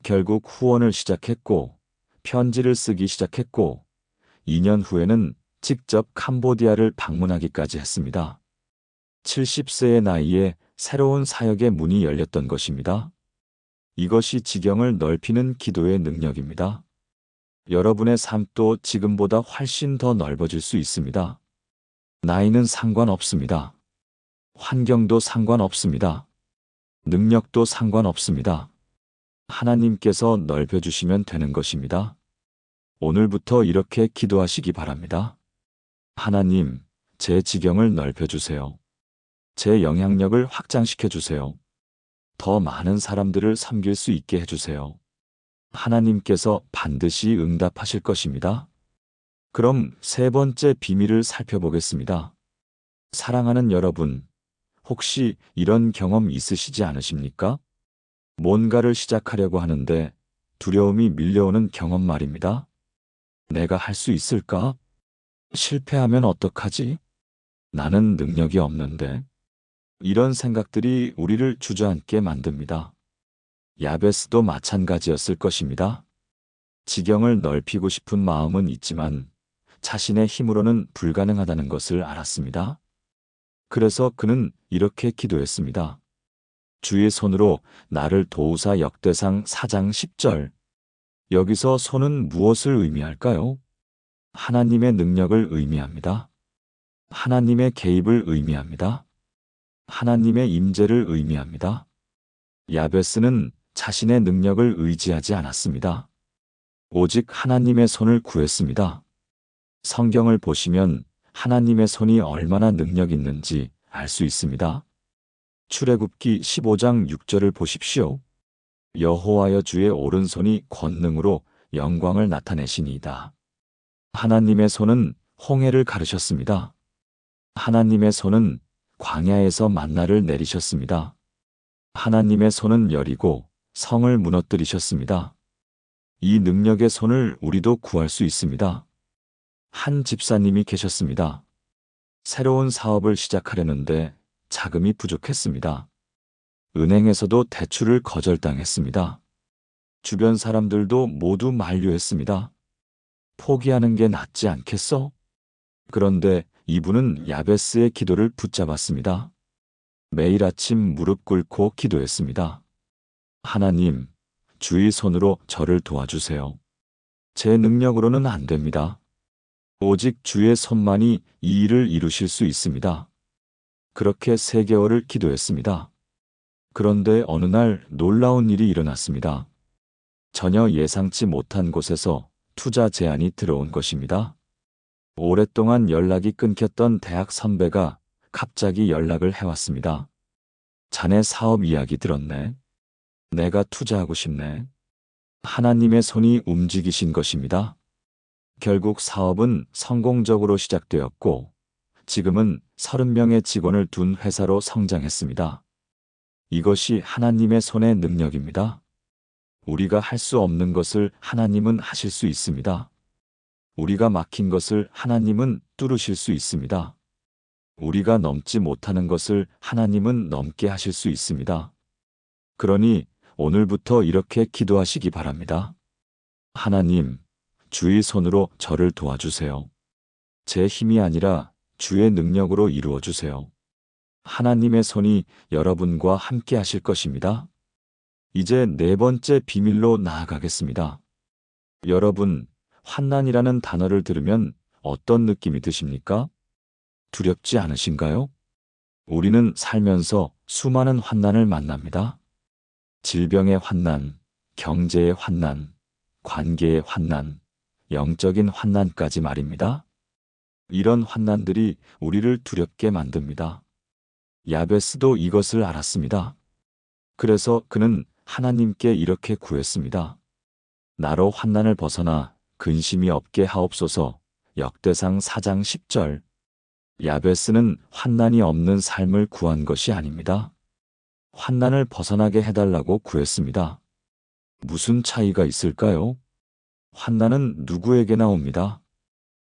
결국 후원을 시작했고, 편지를 쓰기 시작했고, 2년 후에는 직접 캄보디아를 방문하기까지 했습니다. 70세의 나이에 새로운 사역의 문이 열렸던 것입니다. 이것이 지경을 넓히는 기도의 능력입니다. 여러분의 삶도 지금보다 훨씬 더 넓어질 수 있습니다. 나이는 상관없습니다. 환경도 상관없습니다. 능력도 상관없습니다. 하나님께서 넓혀주시면 되는 것입니다. 오늘부터 이렇게 기도하시기 바랍니다. 하나님, 제 지경을 넓혀주세요. 제 영향력을 확장시켜주세요. 더 많은 사람들을 섬길 수 있게 해주세요. 하나님께서 반드시 응답하실 것입니다. 그럼 세 번째 비밀을 살펴보겠습니다. 사랑하는 여러분, 혹시 이런 경험 있으시지 않으십니까? 뭔가를 시작하려고 하는데 두려움이 밀려오는 경험 말입니다. 내가 할 수 있을까? 실패하면 어떡하지? 나는 능력이 없는데. 이런 생각들이 우리를 주저앉게 만듭니다. 야베스도 마찬가지였을 것입니다. 지경을 넓히고 싶은 마음은 있지만 자신의 힘으로는 불가능하다는 것을 알았습니다. 그래서 그는 이렇게 기도했습니다. 주의 손으로 나를 도우사. 역대상 4장 10절. 여기서 손은 무엇을 의미할까요? 하나님의 능력을 의미합니다. 하나님의 개입을 의미합니다. 하나님의 임재를 의미합니다. 야베스는 자신의 능력을 의지하지 않았습니다. 오직 하나님의 손을 구했습니다. 성경을 보시면 하나님의 손이 얼마나 능력 있는지 알 수 있습니다. 출애굽기 15장 6절을 보십시오. 여호와여 주의 오른손이 권능으로 영광을 나타내시니이다. 하나님의 손은 홍해를 가르셨습니다. 하나님의 손은 광야에서 만나를 내리셨습니다. 하나님의 손은 여리고 성을 무너뜨리셨습니다. 이 능력의 손을 우리도 구할 수 있습니다. 한 집사님이 계셨습니다. 새로운 사업을 시작하려는데 자금이 부족했습니다. 은행에서도 대출을 거절당했습니다. 주변 사람들도 모두 만류했습니다. 포기하는 게 낫지 않겠어? 그런데 이분은 야베스의 기도를 붙잡았습니다. 매일 아침 무릎 꿇고 기도했습니다. 하나님, 주의 손으로 저를 도와주세요. 제 능력으로는 안 됩니다. 오직 주의 손만이 이 일을 이루실 수 있습니다. 그렇게 3개월을 기도했습니다. 그런데 어느 날 놀라운 일이 일어났습니다. 전혀 예상치 못한 곳에서 투자 제안이 들어온 것입니다. 오랫동안 연락이 끊겼던 대학 선배가 갑자기 연락을 해왔습니다. 자네 사업 이야기 들었네. 내가 투자하고 싶네. 하나님의 손이 움직이신 것입니다. 결국 사업은 성공적으로 시작되었고 지금은 30명의 직원을 둔 회사로 성장했습니다. 이것이 하나님의 손의 능력입니다. 우리가 할 수 없는 것을 하나님은 하실 수 있습니다. 우리가 막힌 것을 하나님은 뚫으실 수 있습니다. 우리가 넘지 못하는 것을 하나님은 넘게 하실 수 있습니다. 그러니 오늘부터 이렇게 기도하시기 바랍니다. 하나님, 주의 손으로 저를 도와주세요. 제 힘이 아니라 주의 능력으로 이루어 주세요. 하나님의 손이 여러분과 함께 하실 것입니다. 이제 4번째 비밀로 나아가겠습니다. 여러분, 환난이라는 단어를 들으면 어떤 느낌이 드십니까? 두렵지 않으신가요? 우리는 살면서 수많은 환난을 만납니다. 질병의 환난, 경제의 환난, 관계의 환난, 영적인 환난까지 말입니다. 이런 환난들이 우리를 두렵게 만듭니다. 야베스도 이것을 알았습니다. 그래서 그는 하나님께 이렇게 구했습니다. 나로 환난을 벗어나 근심이 없게 하옵소서. 역대상 4장 10절. 야베스는 환난이 없는 삶을 구한 것이 아닙니다. 환난을 벗어나게 해달라고 구했습니다. 무슨 차이가 있을까요? 환난은 누구에게나 옵니다.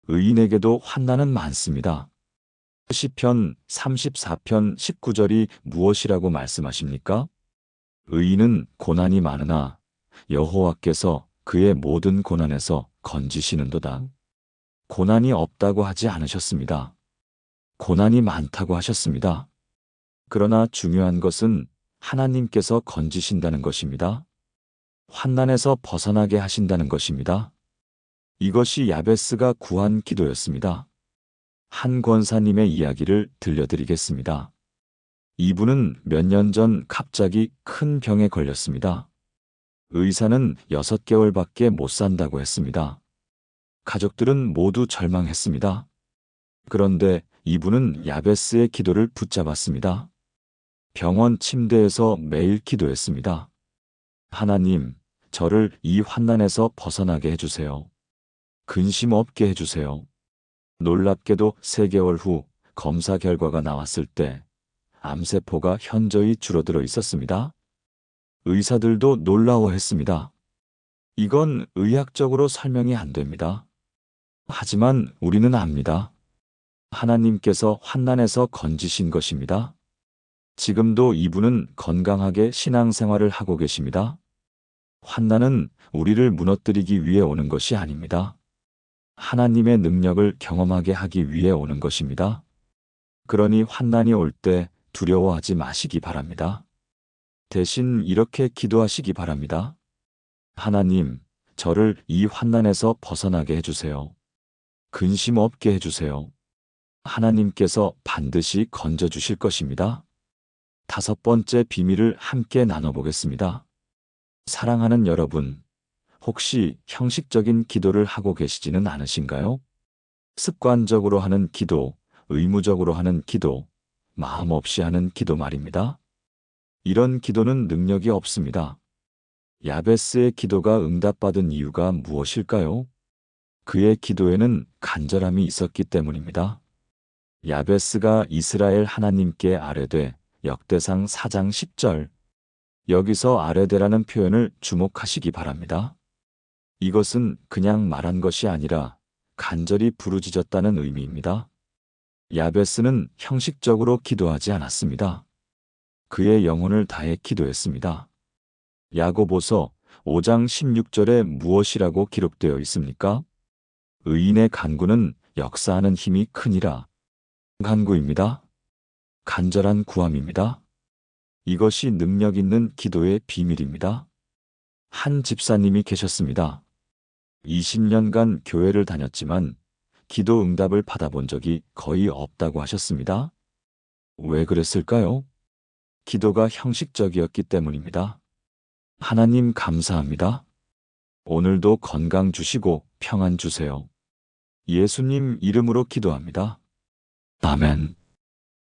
의인에게도 환난은 많습니다. 시편 34편 19절이 무엇이라고 말씀하십니까? 의인은 고난이 많으나 여호와께서 그의 모든 고난에서 건지시는도다. 고난이 없다고 하지 않으셨습니다. 고난이 많다고 하셨습니다. 그러나 중요한 것은 하나님께서 건지신다는 것입니다. 환난에서 벗어나게 하신다는 것입니다. 이것이 야베스가 구한 기도였습니다. 한 권사님의 이야기를 들려드리겠습니다. 이분은 몇 년 전 갑자기 큰 병에 걸렸습니다. 의사는 6개월밖에 못 산다고 했습니다. 가족들은 모두 절망했습니다. 그런데 이분은 야베스의 기도를 붙잡았습니다. 병원 침대에서 매일 기도했습니다. 하나님, 저를 이 환난에서 벗어나게 해주세요. 근심 없게 해주세요. 놀랍게도 3개월 후 검사 결과가 나왔을 때 암세포가 현저히 줄어들어 있었습니다. 의사들도 놀라워했습니다. 이건 의학적으로 설명이 안 됩니다. 하지만 우리는 압니다. 하나님께서 환난에서 건지신 것입니다. 지금도 이분은 건강하게 신앙생활을 하고 계십니다. 환난은 우리를 무너뜨리기 위해 오는 것이 아닙니다. 하나님의 능력을 경험하게 하기 위해 오는 것입니다. 그러니 환난이 올 때 두려워하지 마시기 바랍니다. 대신 이렇게 기도하시기 바랍니다. 하나님, 저를 이 환난에서 벗어나게 해주세요. 근심 없게 해주세요. 하나님께서 반드시 건져주실 것입니다. 다섯 번째 비밀을 함께 나눠보겠습니다. 사랑하는 여러분, 혹시 형식적인 기도를 하고 계시지는 않으신가요? 습관적으로 하는 기도, 의무적으로 하는 기도, 마음 없이 하는 기도 말입니다. 이런 기도는 능력이 없습니다. 야베스의 기도가 응답받은 이유가 무엇일까요? 그의 기도에는 간절함이 있었기 때문입니다. 야베스가 이스라엘 하나님께 아뢰되 역대상 4장 10절. 여기서 아뢰되라는 표현을 주목하시기 바랍니다. 이것은 그냥 말한 것이 아니라 간절히 부르짖었다는 의미입니다. 야베스는 형식적으로 기도하지 않았습니다. 그의 영혼을 다해 기도했습니다. 야고보서 5장 16절에 무엇이라고 기록되어 있습니까? 의인의 간구는 역사하는 힘이 크니라. 간구입니다. 간절한 구함입니다. 이것이 능력 있는 기도의 비밀입니다. 한 집사님이 계셨습니다. 20년간 교회를 다녔지만 기도 응답을 받아본 적이 거의 없다고 하셨습니다. 왜 그랬을까요? 기도가 형식적이었기 때문입니다. 하나님 감사합니다. 오늘도 건강 주시고 평안 주세요. 예수님 이름으로 기도합니다. 아멘.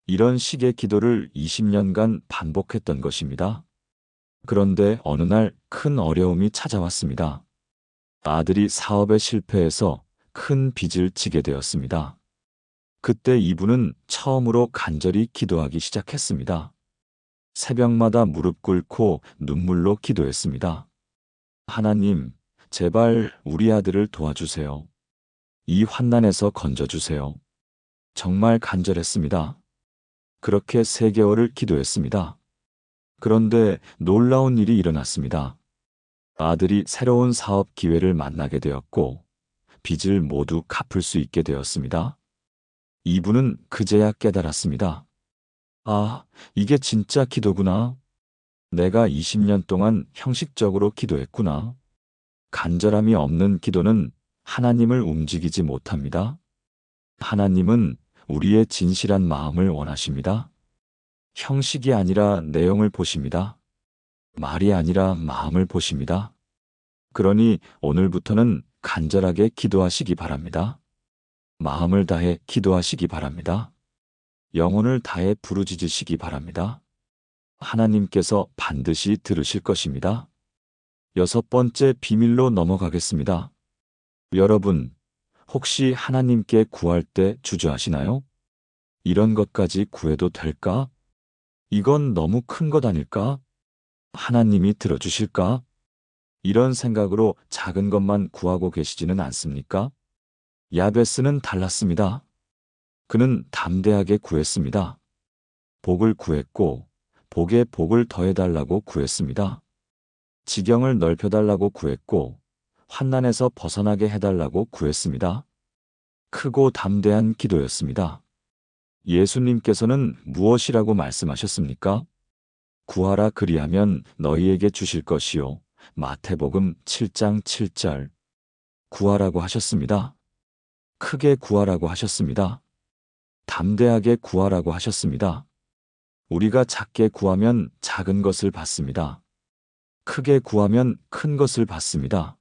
이런 식의 기도를 20년간 반복했던 것입니다. 그런데 어느 날 큰 어려움이 찾아왔습니다. 아들이 사업에 실패해서 큰 빚을 지게 되었습니다. 그때 이분은 처음으로 간절히 기도하기 시작했습니다. 새벽마다 무릎 꿇고 눈물로 기도했습니다. 하나님, 제발 우리 아들을 도와주세요. 이 환난에서 건져주세요. 정말 간절했습니다. 그렇게 3개월을 기도했습니다. 그런데 놀라운 일이 일어났습니다. 아들이 새로운 사업 기회를 만나게 되었고 빚을 모두 갚을 수 있게 되었습니다. 이분은 그제야 깨달았습니다. 아, 이게 진짜 기도구나. 내가 20년 동안 형식적으로 기도했구나. 간절함이 없는 기도는 하나님을 움직이지 못합니다. 하나님은 우리의 진실한 마음을 원하십니다. 형식이 아니라 내용을 보십니다. 말이 아니라 마음을 보십니다. 그러니 오늘부터는 간절하게 기도하시기 바랍니다. 마음을 다해 기도하시기 바랍니다. 영혼을 다해 부르짖으시기 바랍니다. 하나님께서 반드시 들으실 것입니다. 6번째 비밀로 넘어가겠습니다. 여러분, 혹시 하나님께 구할 때 주저하시나요? 이런 것까지 구해도 될까? 이건 너무 큰 것 아닐까? 하나님이 들어주실까? 이런 생각으로 작은 것만 구하고 계시지는 않습니까? 야베스는 달랐습니다. 그는 담대하게 구했습니다. 복을 구했고 복에 복을 더해달라고 구했습니다. 지경을 넓혀달라고 구했고 환난에서 벗어나게 해달라고 구했습니다. 크고 담대한 기도였습니다. 예수님께서는 무엇이라고 말씀하셨습니까? 구하라 그리하면 너희에게 주실 것이요. 마태복음 7장 7절. 구하라고 하셨습니다. 크게 구하라고 하셨습니다. 담대하게 구하라고 하셨습니다. 우리가 작게 구하면 작은 것을 받습니다. 크게 구하면 큰 것을 받습니다.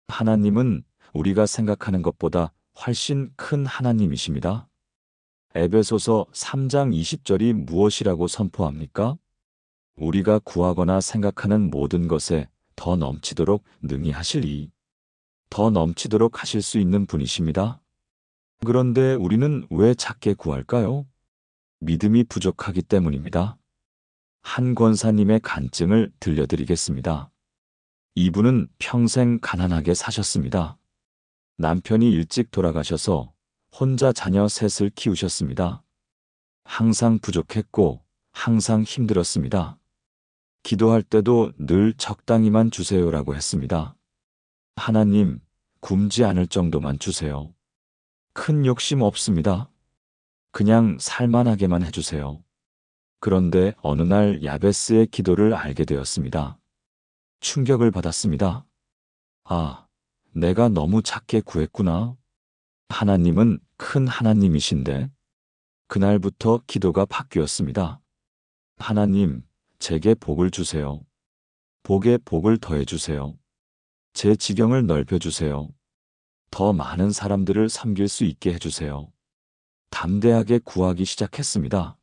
하나님은 우리가 생각하는 것보다 훨씬 큰 하나님이십니다. 에베소서 3장 20절이 무엇이라고 선포합니까? 우리가 구하거나 생각하는 모든 것에 더 넘치도록 능히 하시리. 더 넘치도록 하실 수 있는 분이십니다. 그런데 우리는 왜 작게 구할까요? 믿음이 부족하기 때문입니다. 한 권사님의 간증을 들려드리겠습니다. 이분은 평생 가난하게 사셨습니다. 남편이 일찍 돌아가셔서 혼자 자녀 셋을 키우셨습니다. 항상 부족했고 항상 힘들었습니다. 기도할 때도 늘 적당히만 주세요라고 했습니다. 하나님, 굶지 않을 정도만 주세요. 큰 욕심 없습니다. 그냥 살만하게만 해주세요. 그런데 어느 날 야베스의 기도를 알게 되었습니다. 충격을 받았습니다. 아, 내가 너무 작게 구했구나. 하나님은 큰 하나님이신데. 그날부터 기도가 바뀌었습니다. 하나님, 제게 복을 주세요. 복에 복을 더해 주세요. 제 지경을 넓혀 주세요. 더 많은 사람들을 섬길 수 있게 해주세요. 담대하게 구하기 시작했습니다.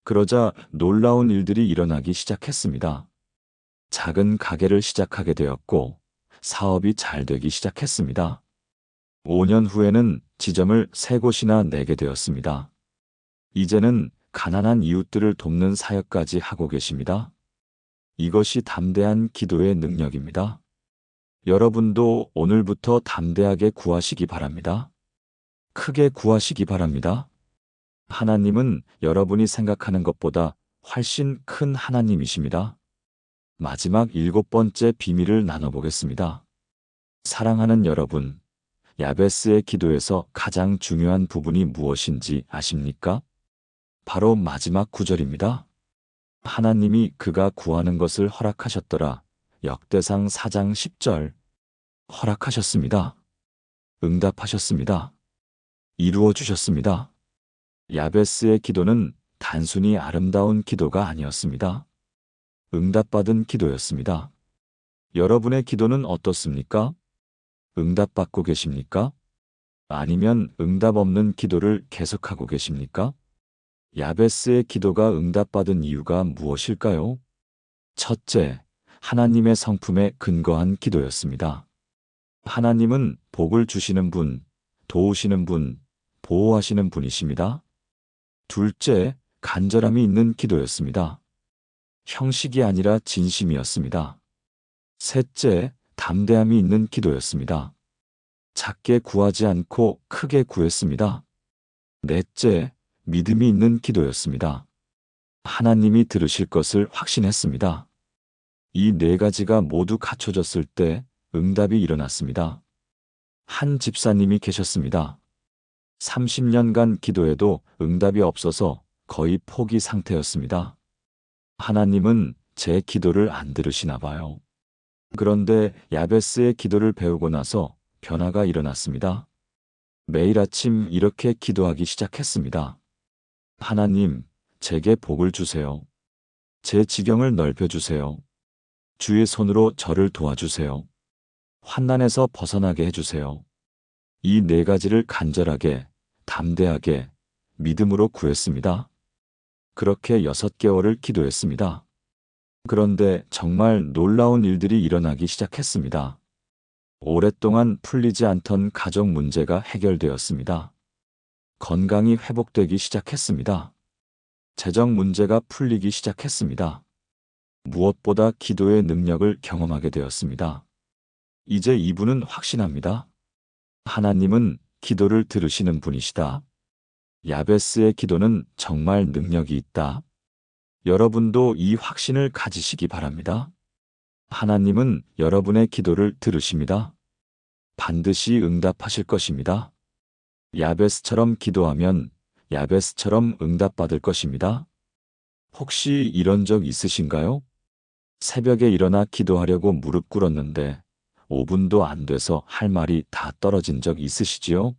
그러자 놀라운 일들이 일어나기 시작했습니다. 작은 가게를 시작하게 되었고 사업이 잘 되기 시작했습니다. 5년 후에는 지점을 3곳이나 내게 되었습니다. 이제는 가난한 이웃들을 돕는 사역까지 하고 계십니다. 이것이 담대한 기도의 능력입니다. 여러분도 오늘부터 담대하게 구하시기 바랍니다. 크게 구하시기 바랍니다. 하나님은 여러분이 생각하는 것보다 훨씬 큰 하나님이십니다. 마지막 7번째 비밀을 나눠보겠습니다. 사랑하는 여러분, 야베스의 기도에서 가장 중요한 부분이 무엇인지 아십니까? 바로 마지막 구절입니다. 하나님이 그가 구하는 것을 허락하셨더라. 역대상 4장 10절. 허락하셨습니다. 응답하셨습니다. 이루어 주셨습니다. 야베스의 기도는 단순히 아름다운 기도가 아니었습니다. 응답받은 기도였습니다. 여러분의 기도는 어떻습니까? 응답받고 계십니까? 아니면 응답 없는 기도를 계속하고 계십니까? 야베스의 기도가 응답받은 이유가 무엇일까요? 첫째, 하나님의 성품에 근거한 기도였습니다. 하나님은 복을 주시는 분, 도우시는 분, 보호하시는 분이십니다. 둘째, 간절함이 있는 기도였습니다. 형식이 아니라 진심이었습니다. 셋째, 담대함이 있는 기도였습니다. 작게 구하지 않고 크게 구했습니다. 넷째, 믿음이 있는 기도였습니다. 하나님이 들으실 것을 확신했습니다. 이 4가지가 모두 갖춰졌을 때 응답이 일어났습니다. 한 집사님이 계셨습니다. 30년간 기도해도 응답이 없어서 거의 포기 상태였습니다. 하나님은 제 기도를 안 들으시나 봐요. 그런데 야베스의 기도를 배우고 나서 변화가 일어났습니다. 매일 아침 이렇게 기도하기 시작했습니다. 하나님, 제게 복을 주세요. 제 지경을 넓혀주세요. 주의 손으로 저를 도와주세요. 환난에서 벗어나게 해주세요. 이 4가지를 간절하게, 담대하게, 믿음으로 구했습니다. 그렇게 6개월을 기도했습니다. 그런데 정말 놀라운 일들이 일어나기 시작했습니다. 오랫동안 풀리지 않던 가족 문제가 해결되었습니다. 건강이 회복되기 시작했습니다. 재정 문제가 풀리기 시작했습니다. 무엇보다 기도의 능력을 경험하게 되었습니다. 이제 이분은 확신합니다. 하나님은 기도를 들으시는 분이시다. 야베스의 기도는 정말 능력이 있다. 여러분도 이 확신을 가지시기 바랍니다. 하나님은 여러분의 기도를 들으십니다. 반드시 응답하실 것입니다. 야베스처럼 기도하면 야베스처럼 응답받을 것입니다. 혹시 이런 적 있으신가요? 새벽에 일어나 기도하려고 무릎 꿇었는데 5분도 안 돼서 할 말이 다 떨어진 적 있으시지요?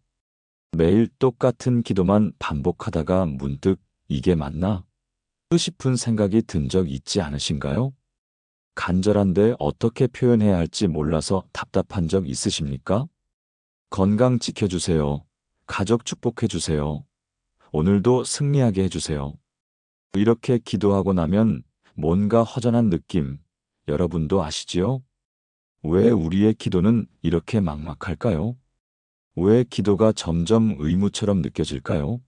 매일 똑같은 기도만 반복하다가 문득 이게 맞나? 싶은 생각이 든 적 있지 않으신가요? 간절한데 어떻게 표현해야 할지 몰라서 답답한 적 있으십니까? 건강 지켜주세요. 가족 축복해주세요. 오늘도 승리하게 해주세요. 이렇게 기도하고 나면 뭔가 허전한 느낌, 여러분도 아시지요? 왜 우리의 기도는 이렇게 막막할까요? 왜 기도가 점점 의무처럼 느껴질까요?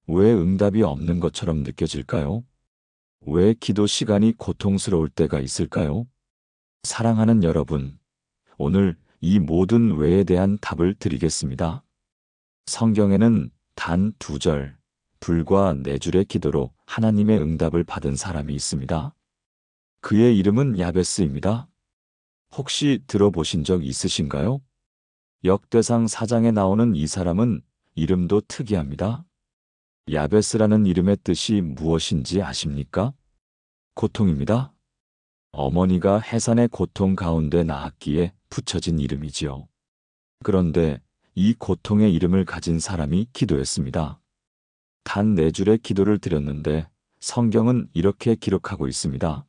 왜 응답이 없는 것처럼 느껴질까요? 왜 기도 시간이 고통스러울 때가 있을까요? 사랑하는 여러분, 오늘 이 모든 왜에 대한 답을 드리겠습니다. 성경에는 단 2절, 불과 4줄의 기도로 하나님의 응답을 받은 사람이 있습니다. 그의 이름은 야베스입니다. 혹시 들어보신 적 있으신가요? 역대상 4장에 나오는 이 사람은 이름도 특이합니다. 야베스라는 이름의 뜻이 무엇인지 아십니까? 고통입니다. 어머니가 해산의 고통 가운데 낳았기에 붙여진 이름이지요. 그런데 이 고통의 이름을 가진 사람이 기도했습니다. 단 4줄의 기도를 드렸는데 성경은 이렇게 기록하고 있습니다.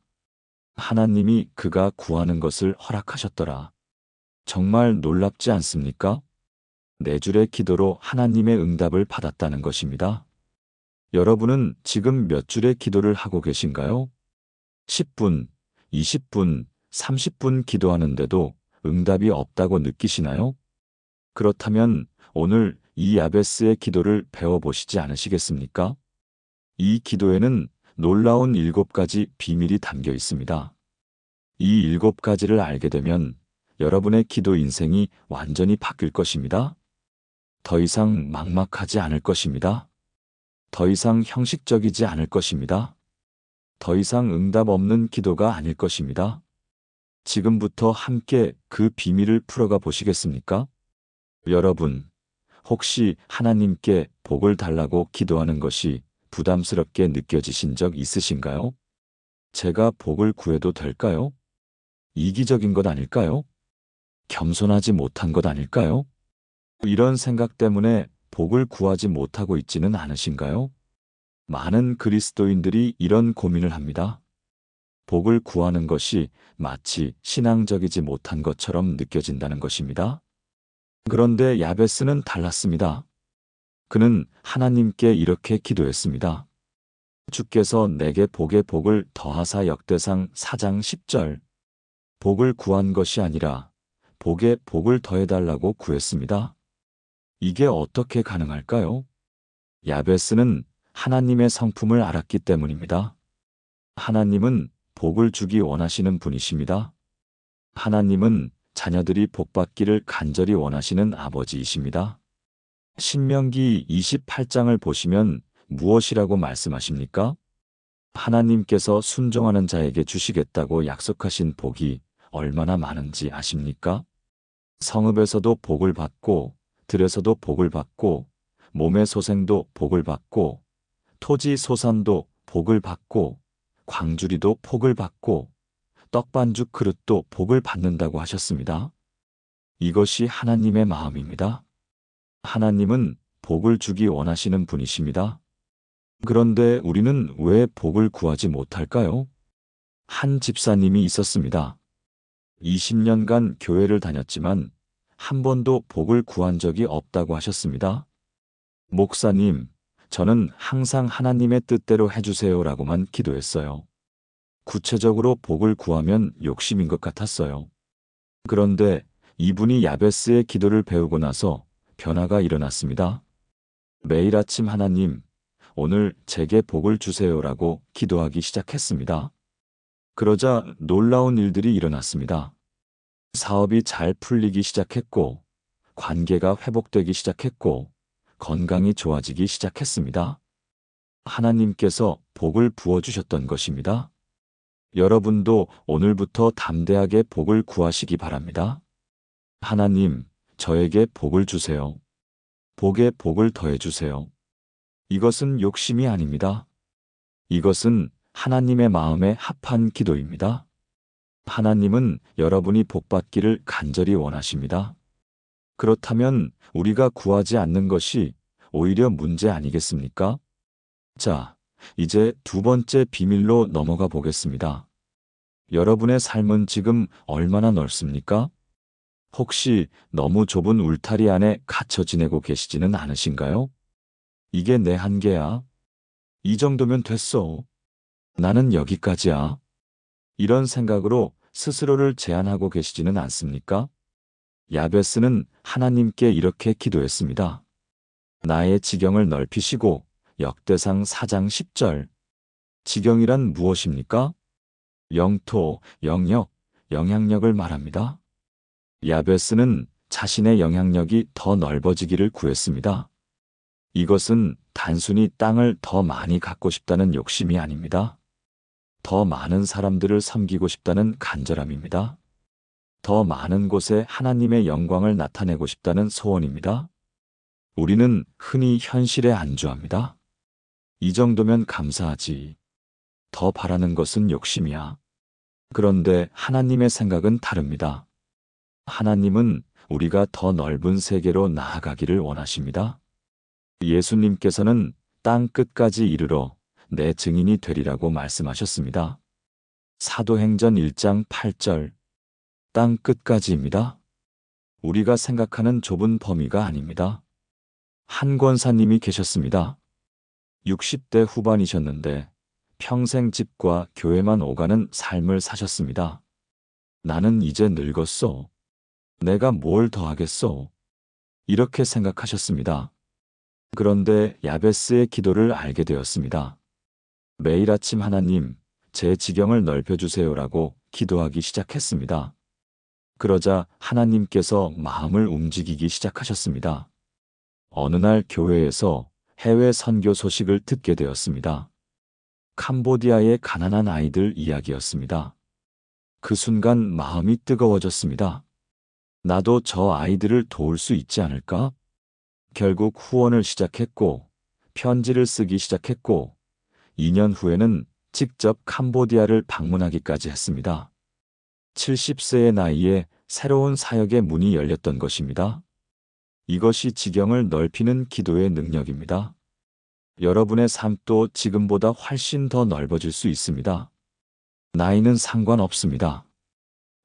하나님이 그가 구하는 것을 허락하셨더라. 정말 놀랍지 않습니까? 4줄의 기도로 하나님의 응답을 받았다는 것입니다. 여러분은 지금 몇 줄의 기도를 하고 계신가요? 10분, 20분, 30분 기도하는데도 응답이 없다고 느끼시나요? 그렇다면 오늘 이 야베스의 기도를 배워보시지 않으시겠습니까? 이 기도에는 놀라운 7가지 비밀이 담겨 있습니다. 이 7가지를 알게 되면 여러분의 기도 인생이 완전히 바뀔 것입니다. 더 이상 막막하지 않을 것입니다. 더 이상 형식적이지 않을 것입니다. 더 이상 응답 없는 기도가 아닐 것입니다. 지금부터 함께 그 비밀을 풀어가 보시겠습니까? 여러분, 혹시 하나님께 복을 달라고 기도하는 것이 부담스럽게 느껴지신 적 있으신가요? 제가 복을 구해도 될까요? 이기적인 것 아닐까요? 겸손하지 못한 것 아닐까요? 이런 생각 때문에 복을 구하지 못하고 있지는 않으신가요? 많은 그리스도인들이 이런 고민을 합니다. 복을 구하는 것이 마치 신앙적이지 못한 것처럼 느껴진다는 것입니다. 그런데 야베스는 달랐습니다. 그는 하나님께 이렇게 기도했습니다. 주께서 내게 복의 복을 더하사 역대상 4장 10절. 복을 구한 것이 아니라 복의 복을 더해달라고 구했습니다. 이게 어떻게 가능할까요? 야베스는 하나님의 성품을 알았기 때문입니다. 하나님은 복을 주기 원하시는 분이십니다. 하나님은 자녀들이 복받기를 간절히 원하시는 아버지이십니다. 신명기 28장을 보시면 무엇이라고 말씀하십니까? 하나님께서 순종하는 자에게 주시겠다고 약속하신 복이 얼마나 많은지 아십니까? 성읍에서도 복을 받고, 들에서도 복을 받고, 몸의 소생도 복을 받고, 토지 소산도 복을 받고, 광주리도 복을 받고, 떡반죽 그릇도 복을 받는다고 하셨습니다. 이것이 하나님의 마음입니다. 하나님은 복을 주기 원하시는 분이십니다. 그런데 우리는 왜 복을 구하지 못할까요? 한 집사님이 있었습니다. 20년간 교회를 다녔지만 한 번도 복을 구한 적이 없다고 하셨습니다. 목사님, 저는 항상 하나님의 뜻대로 해주세요라고만 기도했어요. 구체적으로 복을 구하면 욕심인 것 같았어요. 그런데 이분이 야베스의 기도를 배우고 나서 변화가 일어났습니다. 매일 아침 하나님, 오늘 제게 복을 주세요라고 기도하기 시작했습니다. 그러자 놀라운 일들이 일어났습니다. 사업이 잘 풀리기 시작했고, 관계가 회복되기 시작했고, 건강이 좋아지기 시작했습니다. 하나님께서 복을 부어주셨던 것입니다. 여러분도 오늘부터 담대하게 복을 구하시기 바랍니다. 하나님, 저에게 복을 주세요. 복에 복을 더해주세요. 이것은 욕심이 아닙니다. 이것은 하나님의 마음에 합한 기도입니다. 하나님은 여러분이 복받기를 간절히 원하십니다. 그렇다면 우리가 구하지 않는 것이 오히려 문제 아니겠습니까? 자, 이제 2번째 비밀로 넘어가 보겠습니다. 여러분의 삶은 지금 얼마나 넓습니까? 혹시 너무 좁은 울타리 안에 갇혀 지내고 계시지는 않으신가요? 이게 내 한계야. 이 정도면 됐어. 나는 여기까지야. 이런 생각으로 스스로를 제한하고 계시지는 않습니까? 야베스는 하나님께 이렇게 기도했습니다. 나의 지경을 넓히시고 역대상 4장 10절. 지경이란 무엇입니까? 영토, 영역, 영향력을 말합니다. 야베스는 자신의 영향력이 더 넓어지기를 구했습니다. 이것은 단순히 땅을 더 많이 갖고 싶다는 욕심이 아닙니다. 더 많은 사람들을 섬기고 싶다는 간절함입니다. 더 많은 곳에 하나님의 영광을 나타내고 싶다는 소원입니다. 우리는 흔히 현실에 안주합니다. 이 정도면 감사하지. 더 바라는 것은 욕심이야. 그런데 하나님의 생각은 다릅니다. 하나님은 우리가 더 넓은 세계로 나아가기를 원하십니다. 예수님께서는 땅 끝까지 이르러 내 증인이 되리라고 말씀하셨습니다. 사도행전 1장 8절. 땅 끝까지입니다. 우리가 생각하는 좁은 범위가 아닙니다. 한 권사님이 계셨습니다. 60대 후반이셨는데 평생 집과 교회만 오가는 삶을 사셨습니다. 나는 이제 늙었소. 내가 뭘 더 하겠소? 이렇게 생각하셨습니다. 그런데 야베스의 기도를 알게 되었습니다. 매일 아침 하나님, 제 지경을 넓혀주세요라고 기도하기 시작했습니다. 그러자 하나님께서 마음을 움직이기 시작하셨습니다. 어느 날 교회에서 해외 선교 소식을 듣게 되었습니다. 캄보디아의 가난한 아이들 이야기였습니다. 그 순간 마음이 뜨거워졌습니다. 나도 저 아이들을 도울 수 있지 않을까? 결국 후원을 시작했고, 편지를 쓰기 시작했고, 2년 후에는 직접 캄보디아를 방문하기까지 했습니다. 70세의 나이에 새로운 사역의 문이 열렸던 것입니다. 이것이 지경을 넓히는 기도의 능력입니다. 여러분의 삶도 지금보다 훨씬 더 넓어질 수 있습니다. 나이는 상관없습니다.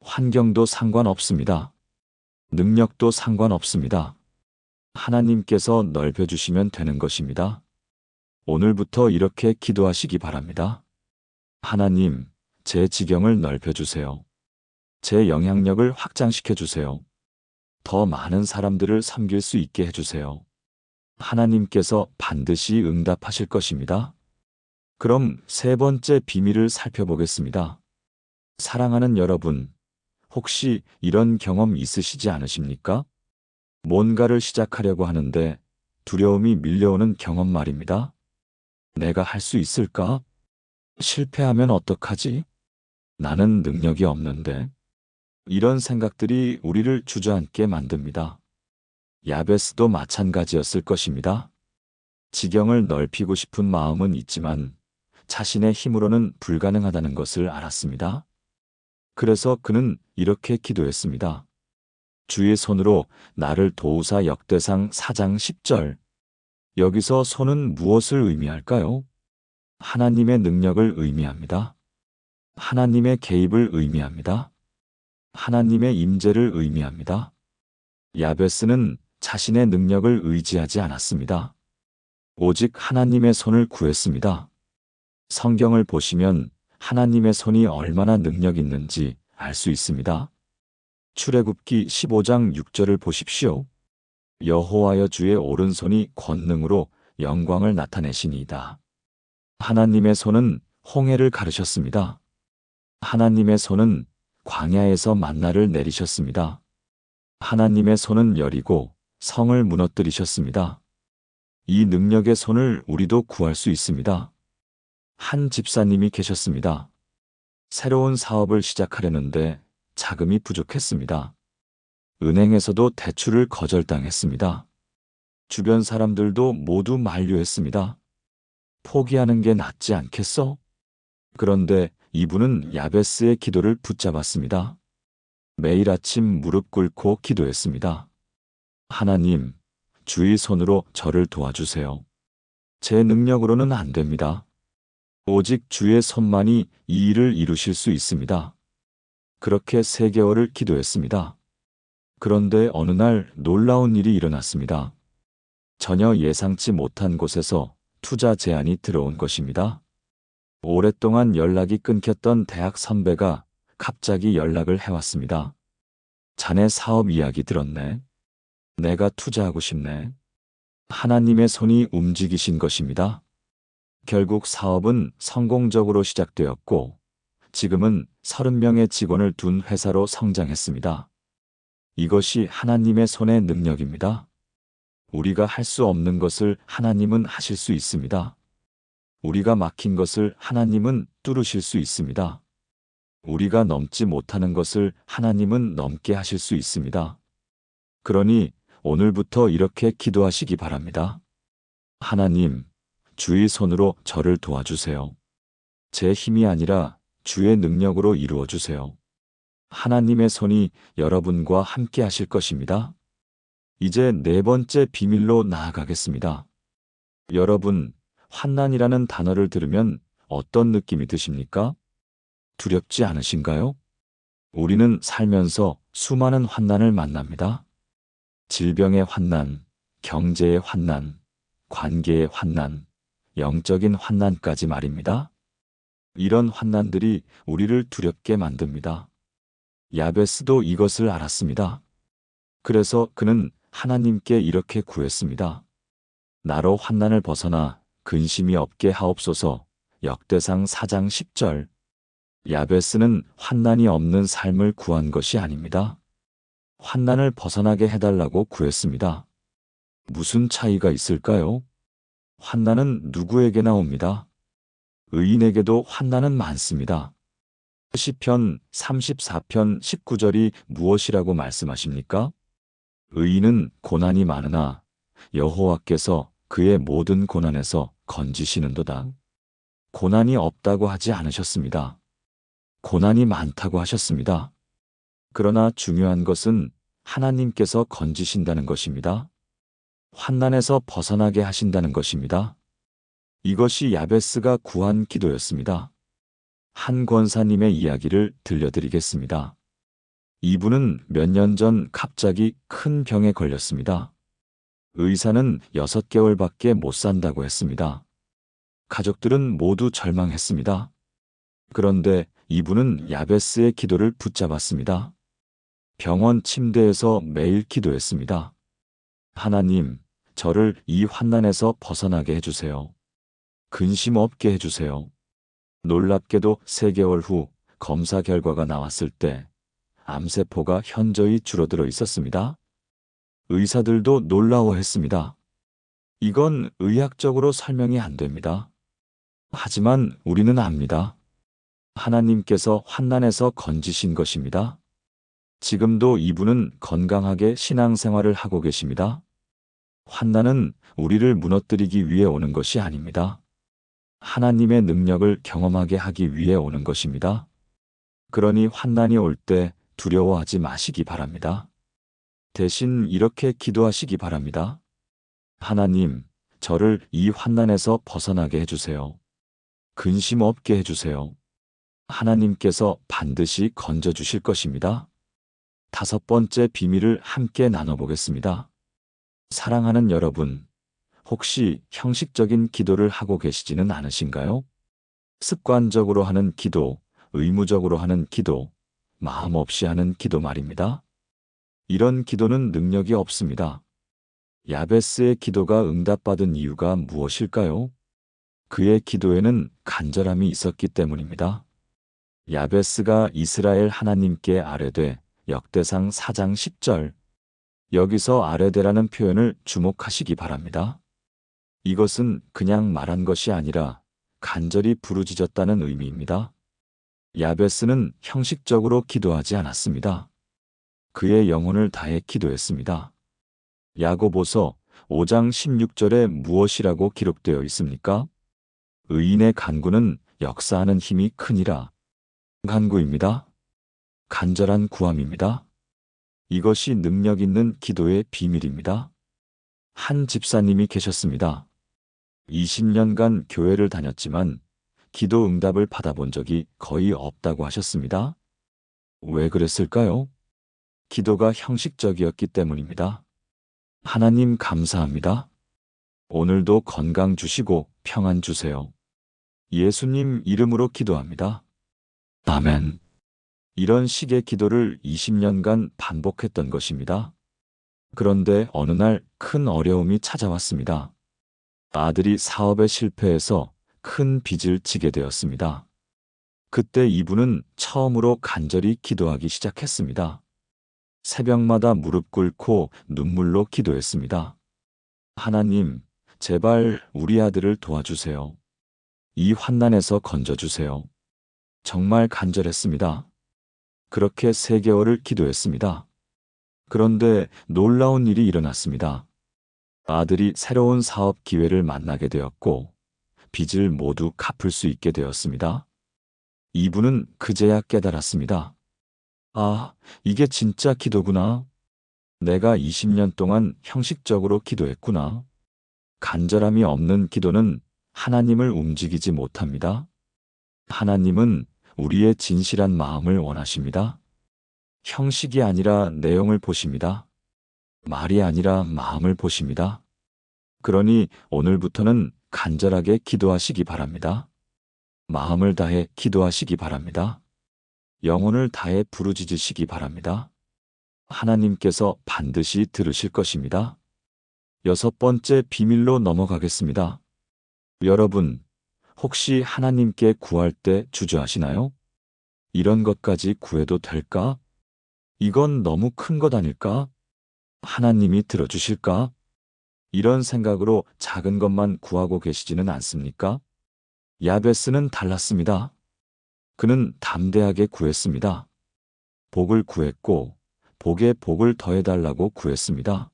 환경도 상관없습니다. 능력도 상관없습니다. 하나님께서 넓혀주시면 되는 것입니다. 오늘부터 이렇게 기도하시기 바랍니다. 하나님, 제 지경을 넓혀주세요. 제 영향력을 확장시켜주세요. 더 많은 사람들을 섬길 수 있게 해주세요. 하나님께서 반드시 응답하실 것입니다. 그럼 세 번째 비밀을 살펴보겠습니다. 사랑하는 여러분, 혹시 이런 경험 있으시지 않으십니까? 뭔가를 시작하려고 하는데 두려움이 밀려오는 경험 말입니다. 내가 할 수 있을까? 실패하면 어떡하지? 나는 능력이 없는데. 이런 생각들이 우리를 주저앉게 만듭니다. 야베스도 마찬가지였을 것입니다. 지경을 넓히고 싶은 마음은 있지만 자신의 힘으로는 불가능하다는 것을 알았습니다. 그래서 그는 이렇게 기도했습니다. 주의 손으로 나를 도우사. 역대상 4장 10절. 여기서 손은 무엇을 의미할까요? 하나님의 능력을 의미합니다. 하나님의 개입을 의미합니다. 하나님의 임재를 의미합니다. 야베스는 자신의 능력을 의지하지 않았습니다. 오직 하나님의 손을 구했습니다. 성경을 보시면 하나님의 손이 얼마나 능력 있는지 알 수 있습니다. 출애굽기 15장 6절을 보십시오. 여호와여 주의 오른손이 권능으로 영광을 나타내시니이다. 하나님의 손은 홍해를 가르셨습니다. 하나님의 손은 광야에서 만나를 내리셨습니다. 하나님의 손은 여리고 성을 무너뜨리셨습니다. 이 능력의 손을 우리도 구할 수 있습니다. 한 집사님이 계셨습니다. 새로운 사업을 시작하려는데 자금이 부족했습니다. 은행에서도 대출을 거절당했습니다. 주변 사람들도 모두 만류했습니다. 포기하는 게 낫지 않겠어? 그런데 이분은 야베스의 기도를 붙잡았습니다. 매일 아침 무릎 꿇고 기도했습니다. 하나님, 주의 손으로 저를 도와주세요. 제 능력으로는 안 됩니다. 오직 주의 손만이 이 일을 이루실 수 있습니다. 그렇게 3개월을 기도했습니다. 그런데 어느 날 놀라운 일이 일어났습니다. 전혀 예상치 못한 곳에서 투자 제안이 들어온 것입니다. 오랫동안 연락이 끊겼던 대학 선배가 갑자기 연락을 해왔습니다. 자네 사업 이야기 들었네. 내가 투자하고 싶네. 하나님의 손이 움직이신 것입니다. 결국 사업은 성공적으로 시작되었고 지금은 30명의 직원을 둔 회사로 성장했습니다. 이것이 하나님의 손의 능력입니다. 우리가 할 수 없는 것을 하나님은 하실 수 있습니다. 우리가 막힌 것을 하나님은 뚫으실 수 있습니다. 우리가 넘지 못하는 것을 하나님은 넘게 하실 수 있습니다. 그러니 오늘부터 이렇게 기도하시기 바랍니다. 하나님, 주의 손으로 저를 도와주세요. 제 힘이 아니라 주의 능력으로 이루어 주세요. 하나님의 손이 여러분과 함께 하실 것입니다. 이제 네 번째 비밀로 나아가겠습니다. 여러분, 환난이라는 단어를 들으면 어떤 느낌이 드십니까? 두렵지 않으신가요? 우리는 살면서 수많은 환난을 만납니다. 질병의 환난, 경제의 환난, 관계의 환난, 영적인 환난까지 말입니다. 이런 환난들이 우리를 두렵게 만듭니다. 야베스도 이것을 알았습니다. 그래서 그는 하나님께 이렇게 구했습니다. 나로 환난을 벗어나 근심이 없게 하옵소서. 역대상 4장 10절. 야베스는 환난이 없는 삶을 구한 것이 아닙니다. 환난을 벗어나게 해달라고 구했습니다. 무슨 차이가 있을까요? 환난은 누구에게나 옵니다. 의인에게도 환난은 많습니다. 시편 34편 19절이 무엇이라고 말씀하십니까? 의인은 고난이 많으나 여호와께서 그의 모든 고난에서 건지시는도다. 고난이 없다고 하지 않으셨습니다. 고난이 많다고 하셨습니다. 그러나 중요한 것은 하나님께서 건지신다는 것입니다. 환난에서 벗어나게 하신다는 것입니다. 이것이 야베스가 구한 기도였습니다. 한 권사님의 이야기를 들려드리겠습니다. 이분은 몇 년 전 갑자기 큰 병에 걸렸습니다. 의사는 6개월밖에 못 산다고 했습니다. 가족들은 모두 절망했습니다. 그런데 이분은 야베스의 기도를 붙잡았습니다. 병원 침대에서 매일 기도했습니다. 하나님, 저를 이 환난에서 벗어나게 해주세요. 근심 없게 해주세요. 놀랍게도 3개월 후 검사 결과가 나왔을 때 암세포가 현저히 줄어들어 있었습니다. 의사들도 놀라워했습니다. 이건 의학적으로 설명이 안 됩니다. 하지만 우리는 압니다. 하나님께서 환난에서 건지신 것입니다. 지금도 이분은 건강하게 신앙생활을 하고 계십니다. 환난은 우리를 무너뜨리기 위해 오는 것이 아닙니다. 하나님의 능력을 경험하게 하기 위해 오는 것입니다. 그러니 환난이 올 때 두려워하지 마시기 바랍니다. 대신 이렇게 기도하시기 바랍니다. 하나님, 저를 이 환난에서 벗어나게 해주세요. 근심 없게 해주세요. 하나님께서 반드시 건져주실 것입니다. 5번째 비밀을 함께 나눠보겠습니다. 사랑하는 여러분, 혹시 형식적인 기도를 하고 계시지는 않으신가요? 습관적으로 하는 기도, 의무적으로 하는 기도, 마음 없이 하는 기도 말입니다. 이런 기도는 능력이 없습니다. 야베스의 기도가 응답받은 이유가 무엇일까요? 그의 기도에는 간절함이 있었기 때문입니다. 야베스가 이스라엘 하나님께 아뢰되 역대상 4장 10절. 여기서 아뢰되라는 표현을 주목하시기 바랍니다. 이것은 그냥 말한 것이 아니라 간절히 부르짖었다는 의미입니다. 야베스는 형식적으로 기도하지 않았습니다. 그의 영혼을 다해 기도했습니다. 야고보서 5장 16절에 무엇이라고 기록되어 있습니까? 의인의 간구는 역사하는 힘이 크니라. 간구입니다. 간절한 구함입니다. 이것이 능력 있는 기도의 비밀입니다. 한 집사님이 계셨습니다. 20년간 교회를 다녔지만 기도 응답을 받아본 적이 거의 없다고 하셨습니다. 왜 그랬을까요? 기도가 형식적이었기 때문입니다. 하나님 감사합니다. 오늘도 건강 주시고 평안 주세요. 예수님 이름으로 기도합니다. 아멘. 이런 식의 기도를 20년간 반복했던 것입니다. 그런데 어느 날 큰 어려움이 찾아왔습니다. 아들이 사업에 실패해서 큰 빚을 지게 되었습니다. 그때 이분은 처음으로 간절히 기도하기 시작했습니다. 새벽마다 무릎 꿇고 눈물로 기도했습니다. 하나님, 제발 우리 아들을 도와주세요. 이 환난에서 건져주세요. 정말 간절했습니다. 그렇게 3개월을 기도했습니다. 그런데 놀라운 일이 일어났습니다. 아들이 새로운 사업 기회를 만나게 되었고, 빚을 모두 갚을 수 있게 되었습니다. 이분은 그제야 깨달았습니다. 아, 이게 진짜 기도구나. 내가 20년 동안 형식적으로 기도했구나. 간절함이 없는 기도는 하나님을 움직이지 못합니다. 하나님은 우리의 진실한 마음을 원하십니다. 형식이 아니라 내용을 보십니다. 말이 아니라 마음을 보십니다. 그러니 오늘부터는 간절하게 기도하시기 바랍니다. 마음을 다해 기도하시기 바랍니다. 영혼을 다해 부르짖으시기 바랍니다. 하나님께서 반드시 들으실 것입니다. 6번째 비밀로 넘어가겠습니다. 여러분, 혹시 하나님께 구할 때 주저하시나요? 이런 것까지 구해도 될까? 이건 너무 큰 것 아닐까? 하나님이 들어주실까? 이런 생각으로 작은 것만 구하고 계시지는 않습니까? 야베스는 달랐습니다. 그는 담대하게 구했습니다. 복을 구했고, 복에 복을 더해달라고 구했습니다.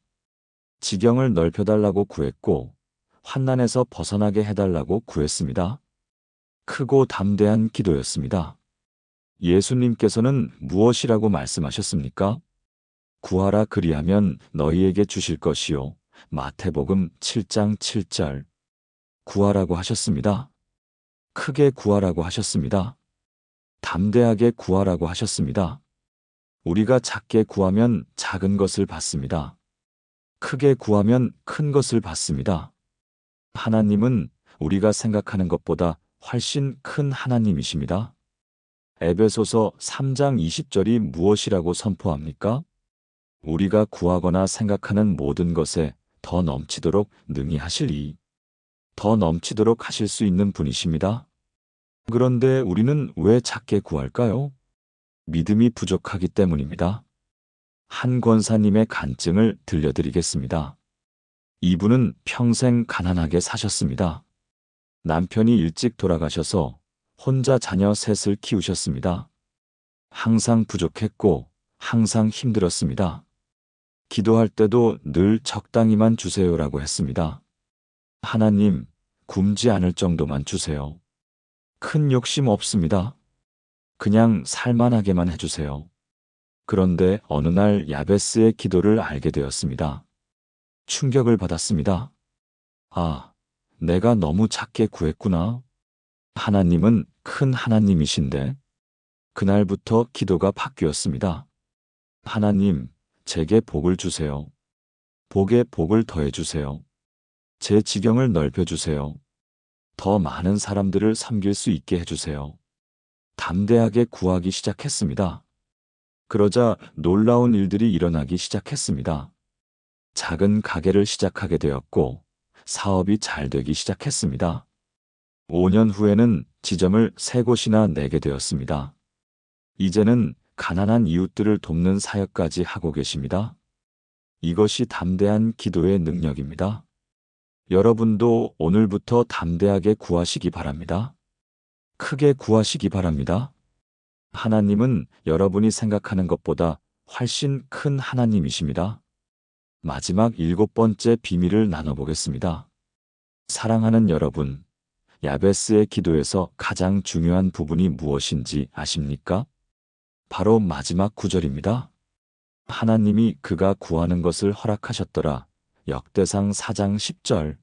지경을 넓혀달라고 구했고, 환난에서 벗어나게 해달라고 구했습니다. 크고 담대한 기도였습니다. 예수님께서는 무엇이라고 말씀하셨습니까? 구하라 그리하면 너희에게 주실 것이요. 마태복음 7장 7절. 구하라고 하셨습니다. 크게 구하라고 하셨습니다. 담대하게 구하라고 하셨습니다. 우리가 작게 구하면 작은 것을 받습니다. 크게 구하면 큰 것을 받습니다. 하나님은 우리가 생각하는 것보다 훨씬 큰 하나님이십니다. 에베소서 3장 20절이 무엇이라고 선포합니까? 우리가 구하거나 생각하는 모든 것에 더 넘치도록 능히 하시리. 더 넘치도록 하실 수 있는 분이십니다. 그런데 우리는 왜 작게 구할까요? 믿음이 부족하기 때문입니다. 한 권사님의 간증을 들려드리겠습니다. 이분은 평생 가난하게 사셨습니다. 남편이 일찍 돌아가셔서 혼자 자녀 셋을 키우셨습니다. 항상 부족했고 항상 힘들었습니다. 기도할 때도 늘 적당히만 주세요라고 했습니다. 하나님, 굶지 않을 정도만 주세요. 큰 욕심 없습니다. 그냥 살만하게만 해주세요. 그런데 어느 날 야베스의 기도를 알게 되었습니다. 충격을 받았습니다. 아, 내가 너무 작게 구했구나. 하나님은 큰 하나님이신데. 그날부터 기도가 바뀌었습니다. 하나님, 제게 복을 주세요. 복에 복을 더해주세요. 제 지경을 넓혀주세요. 더 많은 사람들을 섬길 수 있게 해주세요. 담대하게 구하기 시작했습니다. 그러자 놀라운 일들이 일어나기 시작했습니다. 작은 가게를 시작하게 되었고 사업이 잘 되기 시작했습니다. 5년 후에는 지점을 3곳이나 내게 되었습니다. 이제는 가난한 이웃들을 돕는 사역까지 하고 계십니다. 이것이 담대한 기도의 능력입니다. 여러분도 오늘부터 담대하게 구하시기 바랍니다. 크게 구하시기 바랍니다. 하나님은 여러분이 생각하는 것보다 훨씬 큰 하나님이십니다. 마지막 7번째 비밀을 나눠보겠습니다. 사랑하는 여러분, 야베스의 기도에서 가장 중요한 부분이 무엇인지 아십니까? 바로 마지막 구절입니다. 하나님이 그가 구하는 것을 허락하셨더라. 역대상 4장 10절.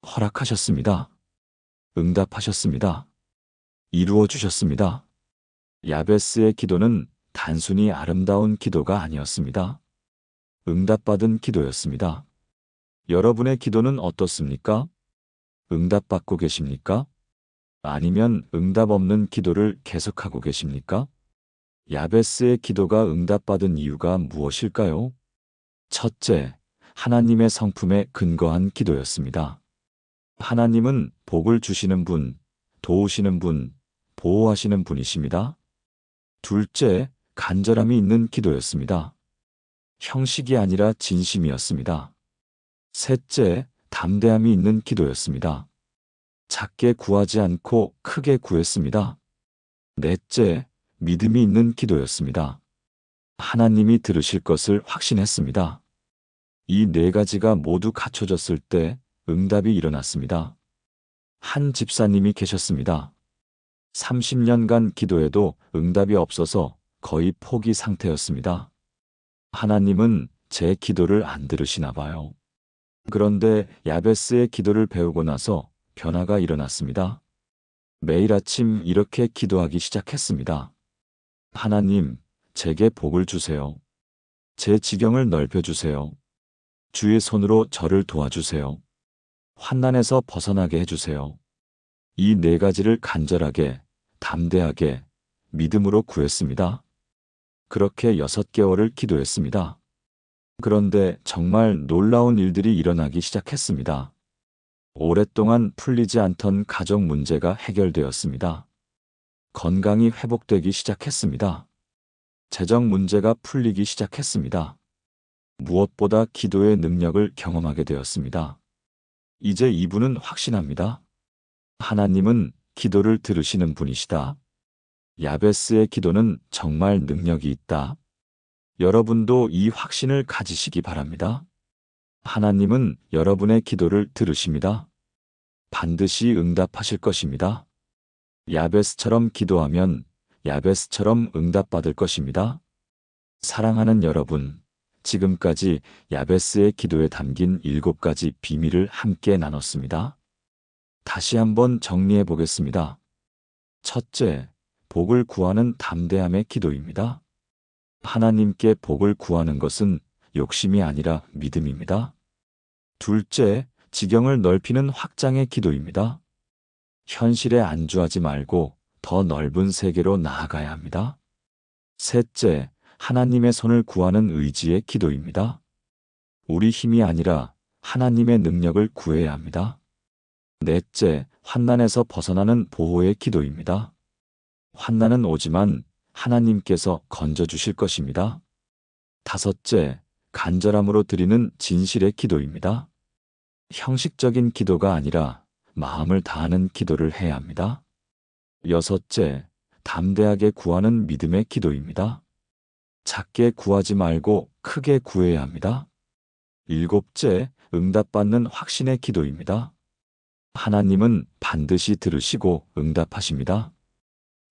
허락하셨습니다. 응답하셨습니다. 이루어 주셨습니다. 야베스의 기도는 단순히 아름다운 기도가 아니었습니다. 응답받은 기도였습니다. 여러분의 기도는 어떻습니까? 응답받고 계십니까? 아니면 응답 없는 기도를 계속하고 계십니까? 야베스의 기도가 응답받은 이유가 무엇일까요? 첫째, 하나님의 성품에 근거한 기도였습니다. 하나님은 복을 주시는 분, 도우시는 분, 보호하시는 분이십니다. 둘째, 간절함이 있는 기도였습니다. 형식이 아니라 진심이었습니다. 셋째, 담대함이 있는 기도였습니다. 작게 구하지 않고 크게 구했습니다. 넷째, 믿음이 있는 기도였습니다. 하나님이 들으실 것을 확신했습니다. 이 네 가지가 모두 갖춰졌을 때 응답이 일어났습니다. 한 집사님이 계셨습니다. 30년간 기도해도 응답이 없어서 거의 포기 상태였습니다. 하나님은 제 기도를 안 들으시나 봐요. 그런데 야베스의 기도를 배우고 나서 변화가 일어났습니다. 매일 아침 이렇게 기도하기 시작했습니다. 하나님, 제게 복을 주세요. 제 지경을 넓혀주세요. 주의 손으로 저를 도와주세요. 환난에서 벗어나게 해주세요. 이 네 가지를 간절하게, 담대하게, 믿음으로 구했습니다. 그렇게 6개월을 기도했습니다. 그런데 정말 놀라운 일들이 일어나기 시작했습니다. 오랫동안 풀리지 않던 가족 문제가 해결되었습니다. 건강이 회복되기 시작했습니다. 재정 문제가 풀리기 시작했습니다. 무엇보다 기도의 능력을 경험하게 되었습니다. 이제 이분은 확신합니다. 하나님은 기도를 들으시는 분이시다. 야베스의 기도는 정말 능력이 있다. 여러분도 이 확신을 가지시기 바랍니다. 하나님은 여러분의 기도를 들으십니다. 반드시 응답하실 것입니다. 야베스처럼 기도하면 야베스처럼 응답받을 것입니다. 사랑하는 여러분, 지금까지 야베스의 기도에 담긴 7가지 비밀을 함께 나눴습니다. 다시 한번 정리해 보겠습니다. 첫째, 복을 구하는 담대함의 기도입니다. 하나님께 복을 구하는 것은 욕심이 아니라 믿음입니다. 둘째, 지경을 넓히는 확장의 기도입니다. 현실에 안주하지 말고 더 넓은 세계로 나아가야 합니다. 셋째, 하나님의 손을 구하는 의지의 기도입니다. 우리 힘이 아니라 하나님의 능력을 구해야 합니다. 넷째, 환난에서 벗어나는 보호의 기도입니다. 환난은 오지만 하나님께서 건져주실 것입니다. 다섯째, 간절함으로 드리는 진실의 기도입니다. 형식적인 기도가 아니라 마음을 다하는 기도를 해야 합니다. 여섯째, 담대하게 구하는 믿음의 기도입니다. 작게 구하지 말고 크게 구해야 합니다. 일곱째, 응답받는 확신의 기도입니다. 하나님은 반드시 들으시고 응답하십니다.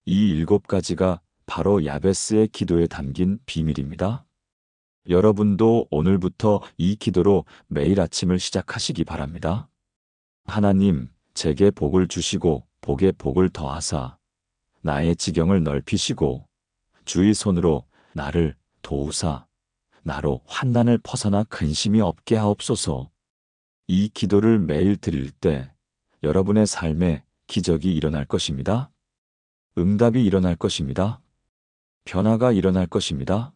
이 7가지가 바로 야베스의 기도에 담긴 비밀입니다. 여러분도 오늘부터 이 기도로 매일 아침을 시작하시기 바랍니다. 하나님, 제게 복을 주시고 복에 복을 더하사 나의 지경을 넓히시고 주의 손으로 나를 도우사 나로 환난을 벗어나 근심이 없게 하옵소서. 이 기도를 매일 드릴 때 여러분의 삶에 기적이 일어날 것입니다. 응답이 일어날 것입니다. 변화가 일어날 것입니다.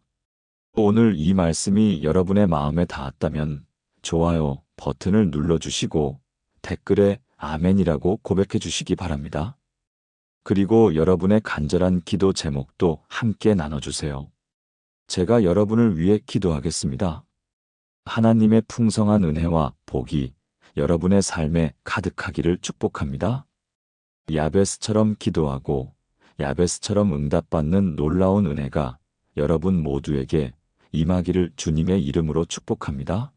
오늘 이 말씀이 여러분의 마음에 닿았다면 좋아요 버튼을 눌러주시고 댓글에 아멘이라고 고백해 주시기 바랍니다. 그리고 여러분의 간절한 기도 제목도 함께 나눠주세요. 제가 여러분을 위해 기도하겠습니다. 하나님의 풍성한 은혜와 복이 여러분의 삶에 가득하기를 축복합니다. 야베스처럼 기도하고 야베스처럼 응답받는 놀라운 은혜가 여러분 모두에게 임하기를 주님의 이름으로 축복합니다.